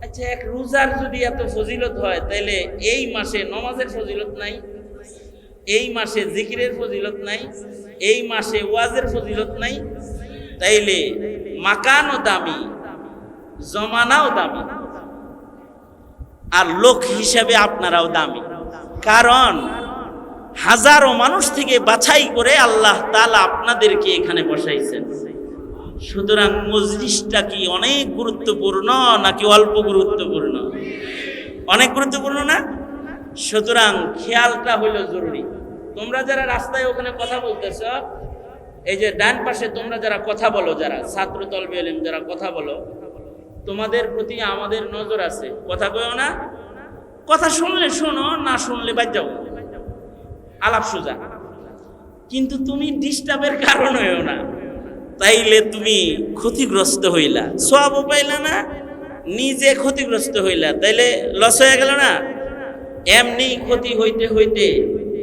আচ্ছা, এক রোজার যদি এত ফজিলত হয়, তাইলে এই মাসে নামাজের ফজিলত নাই? এই মাসে জিকিরের ফজিলত নাই? এই মাসে ওয়াজের ফজিলত নাই? তাইলে মাকানও দামি, জমানাও দামি, আর লোক হিসাবে আপনারাও দামি। কারণ হাজারো মানুষ থেকে বাছাই করে আল্লাহ তাআলা আপনাদেরকে এখানে বসাইছেন। সুতরাং মজলিসটা কি অনেক গুরুত্বপূর্ণ নাকি অল্প গুরুত্বপূর্ণ? অনেক গুরুত্বপূর্ণ না? সুতরাং খেয়ালটা হইলো জরুরি। তোমরা যারা রাস্তায় ওখানে কথা বলতেছ, এই যে ডান পাশে তোমরা যারা কথা বলো, যারা ছাত্র তলবে ইলম যারা কথা বলো, তোমাদের প্রতি আমাদের নজর আছে। কথা কইও না, কথা শুনলে শোনো, না শুনলে বাদ যাও, আলাপ সোজা। কিন্তু তুমি ডিস্টার্বের কারণ হইও না, তাইলে তুমি ক্ষতিগ্রস্ত হইলা, সওয়াবও পাইলা না, নিজে ক্ষতিগ্রস্ত হইলা, তাইলে লস হয়ে গেল না। এমনি ক্ষতি হইতে হইতে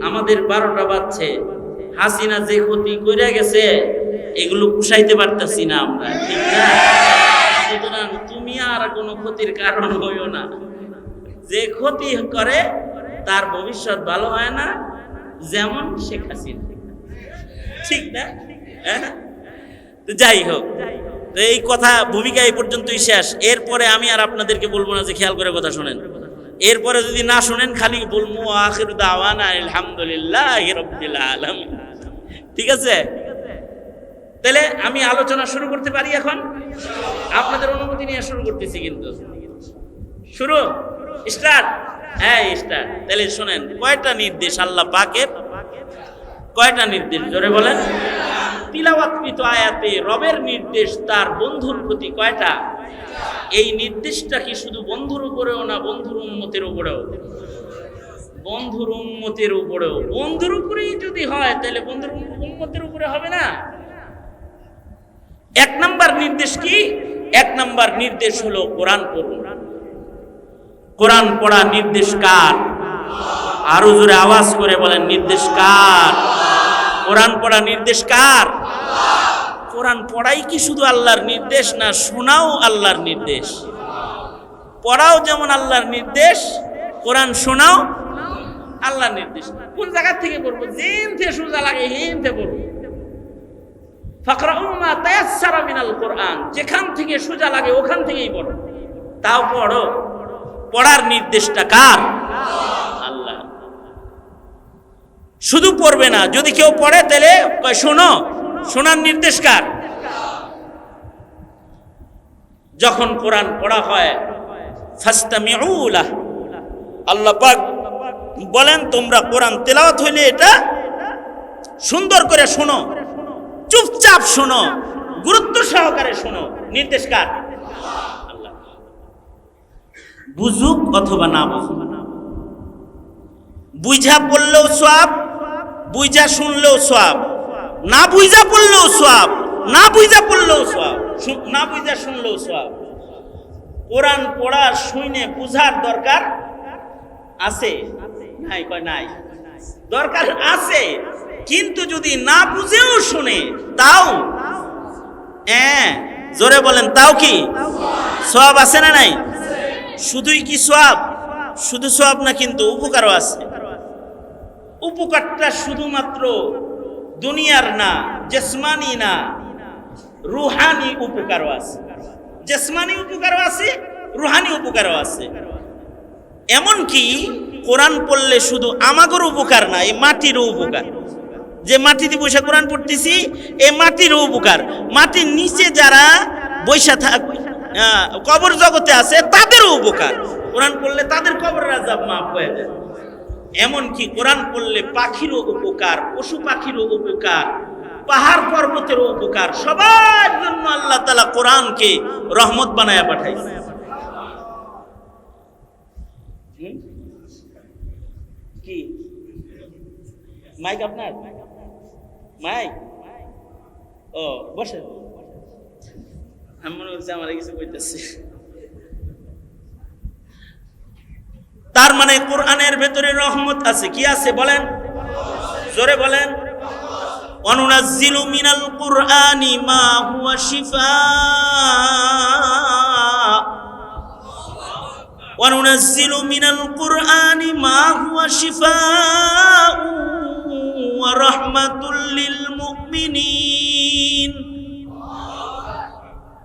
আমাদের 12টা বাজছে। হাসিনা যে ক্ষতি কইরা গেছে এগুলো পুষাইতে পারতাছি না আমরা, ঠিক না? সুতরাং তুমি আর কোনো ক্ষতির কারণ হইও না। যে ক্ষতি করে তার ভবিষ্যৎ ভালো হয় না, যেমন শেখ হাসিনা, ঠিক না? যাই হোক, তো এই কথা ভূমিকা এই পর্যন্তই শেষ। এরপরে আমি আর আপনাদেরকে বলবো না যে খেয়াল করে কথা শোনেন। এরপরে যদি না শোনেন খালি বলবো আখির দাওয়ানা আলহামদুলিল্লাহি রাব্বিল আলামিন। ঠিক আছে? তাহলে আমি আলোচনা শুরু করতে পারি এখন? আপনাদের অনুমতি নিয়ে শুরু করতেছি, কিন্তু শুরু স্টার্ট। হ্যাঁ স্টার্ট। তাহলে শোনেন, কয়টা নির্দেশ আল্লাহ পাকের? কয়টা নির্দেশ জোরে বলেন? তিলাওয়াতকৃত আয়াতে রবের নির্দেশ তার বন্ধুর প্রতি কয়টা? এই নির্দেশটা কি শুধু বন্ধুর উপরেও না, বন্ধুর উম্মতের উপরেও? বন্ধুর উম্মতের উপরেও। বন্ধুর উপরেই যদি হয় তাহলে বন্ধুর উম্মতের উপরে হবে না? 1 নাম্বার নির্দেশ কি? 1 নাম্বার নির্দেশ হলো কোরআন পড়ুন। কোরআন পড়া নির্দেশ কার? আরো জোরে আওয়াজ করে বলেন, নির্দেশ কার? কোরআন পড়া নির্দেশ কার? কোরআন পড়াই কি শুধু আল্লাহর নির্দেশ না, শোনাও আল্লাহর নির্দেশ? পড়াও যেমন আল্লাহর নির্দেশ, কোরআন শোনাও আল্লাহর নির্দেশ। কোন জায়গা থেকে পড়বো? যেন থেকে সোজা লাগে হেন থেকে পড়বো। ফাকরাউ মা তায়াসসারা মিনাল কোরআন, যেখান থেকে সোজা লাগে ওখান থেকেই পড়ো। তাও পড়ো। পড়ার নির্দেশটা কার? আল্লাহ। শুধু পড়বে না, যদি কেউ পড়ে তাহলে শোনো, শোনার নির্দেশ কার? যখন কোরআন পড়া হয় ফাসতামিউ লাহ, আল্লাহ পাক বলেন তোমরা কোরআন তেলাওয়াত হইলে এটা সুন্দর করে শোনো, চুপচাপ শোনো, গুরুত্ব সহকারে শোনো। নির্দেশ কার? আল্লাহ। বুঝুক অথবা না বুঝুক, বুঝা পড়লেও সওয়াব, বুঝা শুনলেও সওয়াব, না বুঝা পড়লেও সওয়াব, না বুঝা পড়লেও সওয়াব, না বুঝা শুনলেও সওয়াব। কোরআন পড়ার শুনে বুঝার দরকার আছে নাই? কয় নাই। দরকার আছে, কিন্তু যদি না বুঝেও শুনে তাও জোরে বলেন, তাও কি সওয়াব আছে না নাই? শুধুই কি সওয়াব? শুধু সওয়াব না, কিন্তু উপকারও আছে। উপকারটা শুধুমাত্র দুনিয়ার না, জিসমানি না, রুহানি উপকারও আছে। জিসমানি উপকারও আছে, রুহানি উপকারও আছে। এমনকি কোরআন পড়লে শুধু আমাগর উপকার না, এই মাটিরও উপকার। যে মাটিতে বসে কোরআন পড়তেছি, এই মাটিরও উপকার। মাটির নিচে যারা বৈশা কবর জগতে আছে তাদেরও উপকার। কোরআন পড়লে তাদের কবরের আযাব মাফ হয়ে যায়। এমনকি কোরআন পড়লে পাখিরও উপকার, পশু পাখিরও উপকার, পাহাড় পর্বতেরও উপকার। সবার জন্য আল্লাহ তাআলা কোরআনকে রহমত বানায়া পাঠাইছে। কি মাইক আপনার? মাইক? ও বসে, আমি মনে করছি আমার কিছু কইতেছে। তার মানে কোরআনের ভেতরে রহমত আছে। কি আছে বলেন? জোরে বলেন। ওয়ানুনাজ্জিলু মিনাল কুরআনি মা হুয়া শিফাআ, ওয়ানুনাজ্জিলু মিনাল কুরআনি মা হুয়া শিফাআ ওয়া রাহমাতুল লিল মুমিনিন।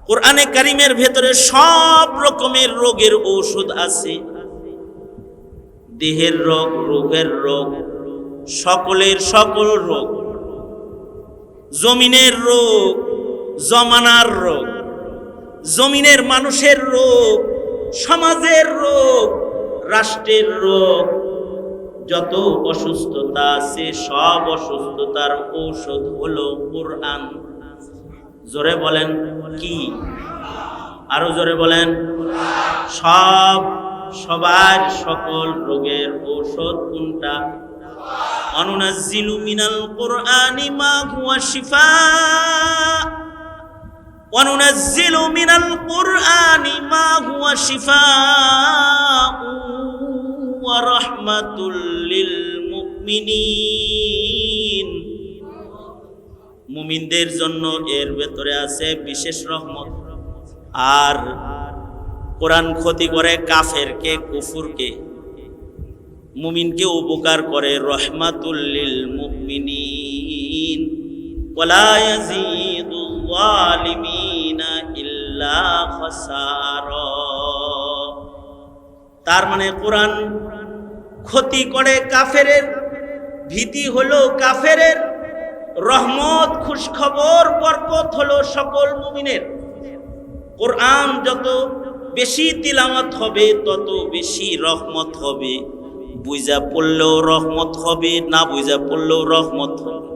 কোরআনে কারীমের ভেতরে সব রকমের রোগের ঔষধ আছে। দেহের রোগ, রোগের রোগ, সকলের সকল রোগ, জমিনের রোগ, জমানার রোগ, জমিনের মানুষের রোগ, সমাজের রোগ, রাষ্ট্রের রোগ, যত অসুস্থতা আছে সব অসুস্থতার ঔষধ হলো কোরআন। জোরে বলেন কি? আরো জোরে বলেন। সবার সকল রোগের ঔষধ কোনটা? অনুনাজ্জিলু মিনাল কুরআনি মা হুয়া শিফা وننزل من القرآن ما هو شفاء ورحمة للمؤمنين। মুমিনদের জন্য এর ভেতরে আছে বিশেষ রহমত। আর কোরআন ক্ষতি করে কাফেরকে, কুফুরকে, মুমিনকে উপকার করে রহমাতুল লিল মুমিনিন। ওয়ালা ইয়াজিদু যালিমিনা ইল্লা খাসারা। তার মানে কোরআন ক্ষতি করে কাফেরের, ভীতি হলো কাফেরের, রহমত খুশখবর বরকত হলো সকল মুমিনের। কোরআন যত বেশি তিলাওয়াত হবে তত বেশি রহমত হবে। বুঝা পড়লেও রহমত হবে, না বুঝা পড়লেও রহমত হবে।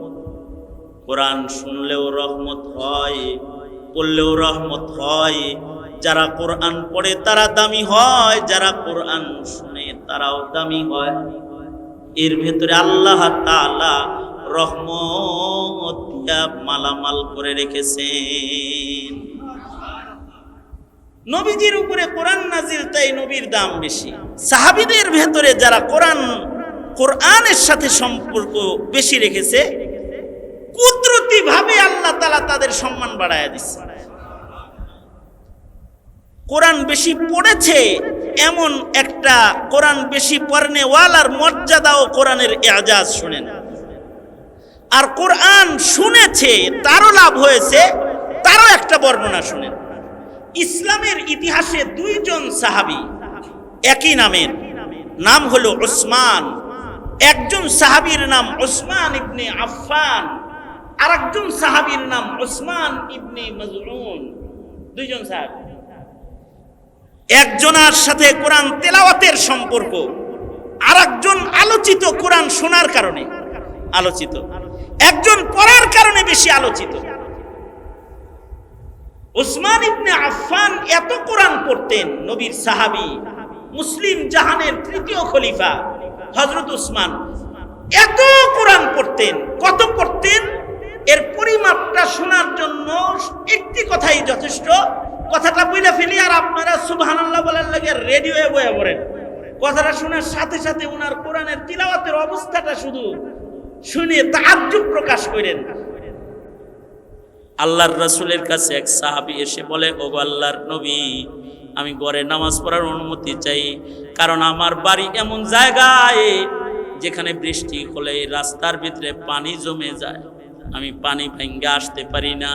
কোরআন শুনলেও রহমত হয়, পড়লেও রহমত হয়। যারা কোরআন পড়ে তারা দামি হয়, যারা কোরআন শুনে তারাও দামি হয়। এর ভেতরে আল্লাহ তাআলা রহমত দিয়া মালামাল করে রেখেছেন। নবীজির উপরে কোরআন নাজিল, তাই নবীর দাম বেশি। সাহাবীদের ভেতরে যারা কোরআনের সাথে সম্পর্ক বেশি রেখেছে, কুদরতি ভাবে আল্লাহ তাআলা তাদের সম্মান বাড়ায়া দিচ্ছে। কোরআন বেশি পড়েছে এমন একটা কোরআন বেশি পড়নেওয়ালার মর্যাদা ও কোরআনের এজাজ শুনেন। আর কোরআন শুনেছে তারও লাভ হয়েছে, তারও একটা বর্ণনা শুনেন। ইসলামের ইতিহাসে দুইজন সাহাবী একই নামের, নাম হলো উসমান। একজন সাহাবীর নাম উসমান ইবনে আফফান, আর একজন সাহাবীর নাম উসমান ইবনে মাজউন। দুইজন সাহাবী, একজনের সাথে কোরআন তেলাওয়াতের সম্পর্ক, আর একজন আলোচিত কোরআন শোনার কারণে আলোচিত, একজন পড়ার কারণে বেশি আলোচিত। উসমান ইবনে আফফান এত কোরআন পড়তেন, নবীর সাহাবী, মুসলিম জাহানের তৃতীয় খলিফা হযরত উসমান এত কোরআন পড়তেন। কত পড়তেন এর পরিমাপটা শোনার জন্য একটি কথাই যথেষ্ট। কথাটা বইলা ফেলি আর আপনারা সুবহানাল্লাহ বলার লাগে রেডিওয়ে বয়ে পড়েন। কথাটা শোনার সাথে সাথে ওনার কোরআনের তিলাওয়াতের অবস্থাটা শুধু শুনে তাআজ্জুব প্রকাশ করেন। আল্লাহর রাসূলের কাছে এক সাহাবী এসে বলে, ওগো আল্লাহর নবী, আমি ঘরে নামাজ পড়ার অনুমতি চাই, কারণ আমার বাড়ি এমন জায়গায় যেখানে বৃষ্টি হলে রাস্তার ভিতরে পানি জমে যায়, আমি পানি ভাঙ্গা আসতে পারি না,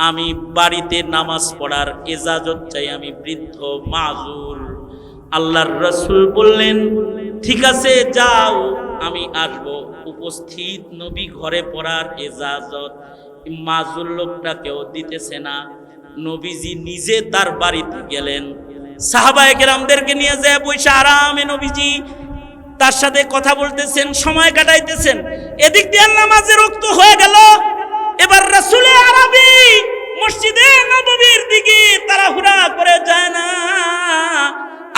আমি বাড়িতে নামাজ পড়ার ইজাজত চাই, আমি বৃদ্ধ মাযুর। আল্লাহর রাসূল বললেন, ঠিক আছে যাও, আমি আসব। উপস্থিত নবী ঘরে পড়ার ইজাজত মাযুর লোকটাকেও দিতেছে না। নবীজি নিজে তার বাড়িতে গেলেন, সাহাবায়ে কেরামদেরকে নিয়ে যায় বসে আরামে নবীজি তার সাথে কথা বলতেছেন, সময় কাটাইতেছেন। এদিক দিয়ে নামাজের ওয়াক্ত হয়ে গেল। এবার রাসূলে আরবি মসজিদে নববীর দিকে তাড়াহুড়া করে যায় না।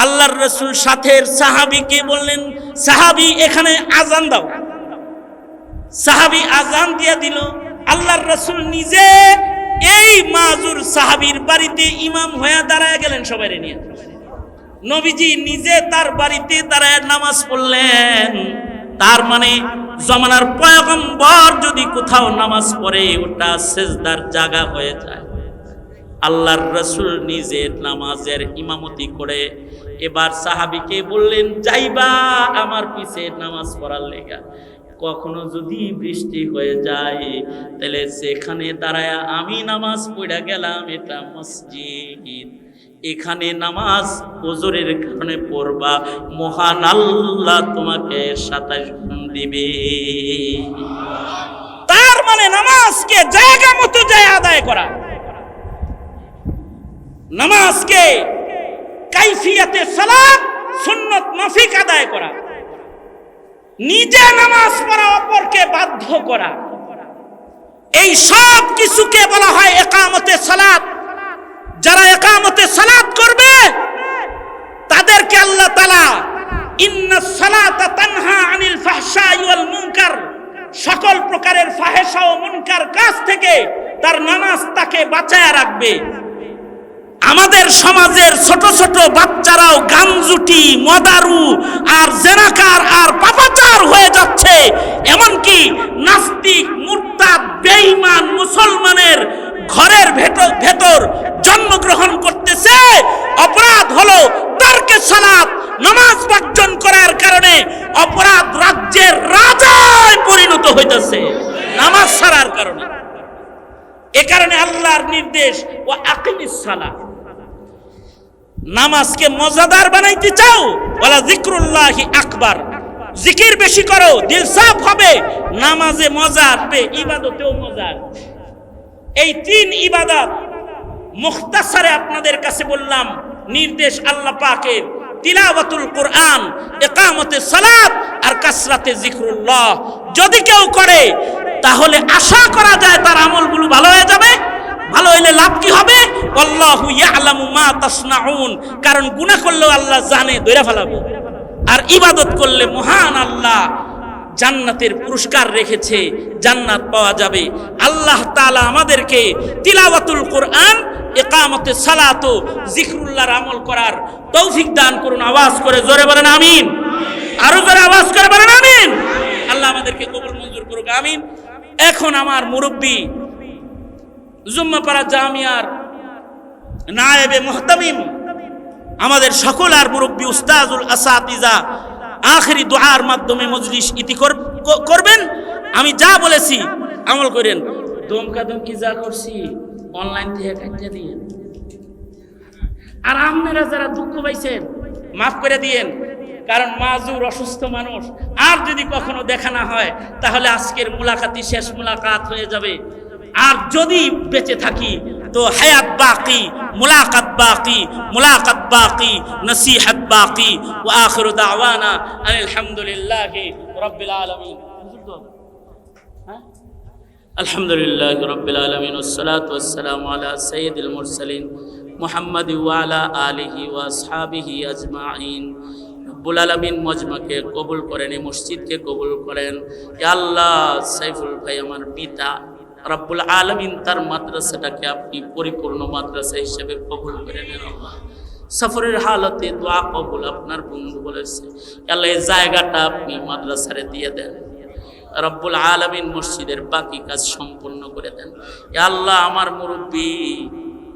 আল্লাহর রাসূল সাথের সাহাবীকে বললেন, সাহাবী এখানে আজান দাও। সাহাবী আজান দিয়ে দিল। আল্লাহর রাসূল নিজে এই মাজুর সাহাবীর বাড়িতে ইমাম হয়ে দাঁড়ায় গেলেন সবাই নিয়ে। নবীজি নিজে তার বাড়িতে দাঁড়ায় নামাজ পড়লেন। তার মানে জামানার পয়গম্বর যদি কোথাও নামাজ পড়ে ওটা সিজদার জায়গা হয়ে যায়। আল্লাহর রাসূল নিজে নামাজের ইমামতি করে এবার সাহাবীকে বললেন, যাইবা আমার পিছে নামাজ পড়ার লেগা। কখনো যদি বৃষ্টি হয়ে যায় তাহলে সেখানে দাঁড়ায় আমি নামাজ পড়া গেলাম, এটা মসজিদ, এখানে নামাজ ওজরের কারণে পড়বা, মহান আল্লাহ তোমাকে 27 গুণ দিবে। তার মানে নামাজকে জায়গা মতো যায় আদায় করা, নামাজকে কাইফিয়াতে সালাত সুন্নত মাফিক আদায় করা। নিজে নামাজ পড়া, অপরকে বাধ্য করা, এই সব কিছুকে বলা হয় ইকামতে সালাত। যারা ইকামতে সালাত করবে তাদেরকে আল্লাহ তাআলা ইন্নাস সালাতা তানহা আনিল ফাহশাই ওয়াল মুনকার, সকল প্রকারের ফাহেশা ও মুনকার কাজ থেকে তার নামাজ তাকে বাঁচায় রাখবে। আমাদের সমাজের ছোট ছোট বাচ্চারাও গামজুটি, মদারু আর জেনাকার আর পাপাচার হয়ে যাচ্ছে। এমনকি নাস্তিক, মুরতাদ, বেঈমান মুসলমানের ঘরের ভেতর জন্মগ্রহণ করতেছে। অপরাধ হলো তারকে সালাত, নামাজ বর্জন করার কারণে অপরাধ রাজ্যের রাজায় পরিণত হইতেছে নামাজ ছাড়ার কারণে। এ কারণে আল্লাহর নির্দেশ ও আকিমিস সালাত, নামাজকে মজাদার বানাইতে চাও, ওয়ালা যিকরুল্লাহি আকবার, জিকির বেশি করো, দিল সাফ হবে, নামাজে মজা আসবে, ইবাদতেও মজা আসবে। এই তিন ইবাদত মুখতাসারে আপনাদের কাছে বললাম, নির্দেশ আল্লাহ পাকের, তিলাওয়াতুল কোরআন, ইকামতে সালাত আর কাসরাতে যিকরুল্লাহ যদি কেউ করে তাহলে আশা করা যায় তার আমলগুলো ভালো হয়ে যাবে। ভালো হইলে লাভ কি হবে? আল্লাহু ইয়ালামু মা তাসনাউন, কারণ গুনাহ করলেও আল্লাহ জানে, ধরে ফেলাবে। আর ইবাদত করলে মহান আল্লাহ জান্নাতের পুরস্কার রেখেছে, জান্নাত পাওয়া যাবে। আল্লাহ তাআলা আমাদেরকে তিলাওয়াতুল কোরআন, ইকামতে সালাত ও যিকরুল্লাহর আমল করার তৌফিক দান করুন। আওয়াজ করে জোরে বলেন আমিন। আরো জোরে আওয়াজ করে বলেন আমিন। আল্লাহ আমাদেরকে কবুল মঞ্জুর করুক, আমিন। এখন আমার মুরব্বী জুম্মাপাড়া জামিয়ার নায়েবে মুহতামিম, আমাদের সকল আর মুরব্বী উস্তাজুল আসাতিজা আখেরি দোয়ার মাধ্যমে মজলিস ইতি করবেন। আমি যা বলেছি আমল করেন। দমকা দমকি যা করছি অনলাইন থেকে কাটিয়ে দিয়েন। আর আপনারা যারা দুঃখ পাইছেন মাফ করে দিয়েন, কারণ মাজুর অসুস্থ মানুষ। আর যদি কখনো দেখা না হয় তাহলে আজকের মুলাকাতই শেষ মুলাকাত হয়ে যাবে। আর যদি বেঁচে থাকি তো হায়াত বাকি, মুলাকাত বাকি, মুলাকাত বাকি, নসিহত বাকি। ওয়া আখিরু দাওয়ানা আলহামদুলিল্লাহি রাব্বিল আলামিন। আলহামদুলিল্লাহি রাব্বিল আলামিন, ওয়াসসালাতু ওয়াসসালামু আলা সাইয়্যিদিল মুরসালিন মুহাম্মাদি ওয়া আলা আলিহি ওয়া আসহাবিহি আজমাইন। রব্বুল আলামিন মজমাকে কবুল করেন, এই মসজিদকে কবুল করেন। ইয়া আল্লাহ, সাইফুল ভাই আমার পিতা, রব্বুল আলামিন তার মাদ্রাসাটাকে আপনি পরিপূর্ণ মাদ্রাসা হিসেবে কবুল করে নেন। আল্লাহ, সফরের হালতে দোয়া কবুল, আপনার বন্ধু বলেছে আল্লাহ এই জায়গাটা আপনি মাদ্রাসারে দিয়ে দেন। রব্বুল আলামিন মসজিদের বাকি কাজ সম্পূর্ণ করে দেন। ইয়া আল্লাহ, আমার মুরব্বী,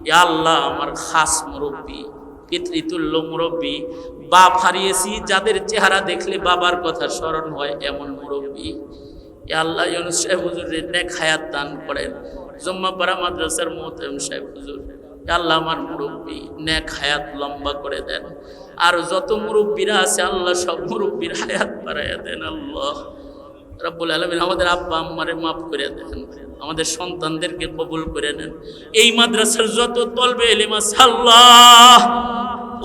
ইয়া আল্লাহ আমার খাস মুরব্বী, পিতৃতুল্য মুরব্বী, বাপ হারিয়েছি, যাদের চেহারা দেখলে বাবার কথা স্মরণ হয় এমন মুরব্বী। ইয়া আল্লাহ, ইউনুস সাহেব হুজুরের নেক হায়াত দান করেন। জুম্মাপাড়া মাদ্রাসার মুহতামিম সাহেব হুজুর, ইয়া আল্লাহ আমার মুরব্বী নেক হায়াত লম্বা করে দেন। আর যত মুরব্বীরা আছে আল্লাহ সব মুরব্বীর হায়াত বাড়াইয়া দেন। আল্লাহ রব্বুল আলামিন আমাদের আব্বা আম্মারে মাফ করে দেন, আমাদের সন্তানদেরকে কবুল করে নেন। এই মাদ্রাসার যত তলবে ইলম আছে আল্লাহ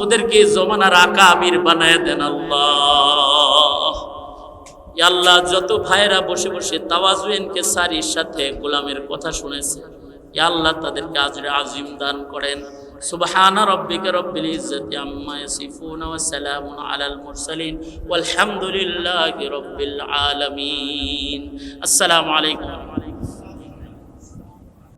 ওদেরকে জমানার আকাবির বানায় দেন। আল্লাহ ইয়া আল্লাহ, যত ভাইরা বসে বসে তাওয়াজুনকে সারির সাথে গোলামের কথা শুনেছে, ইয়া আল্লাহ তাদেরকে আজরে আজিম দান করেন। সুবহান রাব্বিকা রব্বিল ইজ্জাতি আম্মা ইয়াসিফুন ওয়া সালামুন আলাল মুরসালিন ওয়াল হামদুলিল্লাহি রাব্বিল আলামিন। আসসালামু আলাইকুম।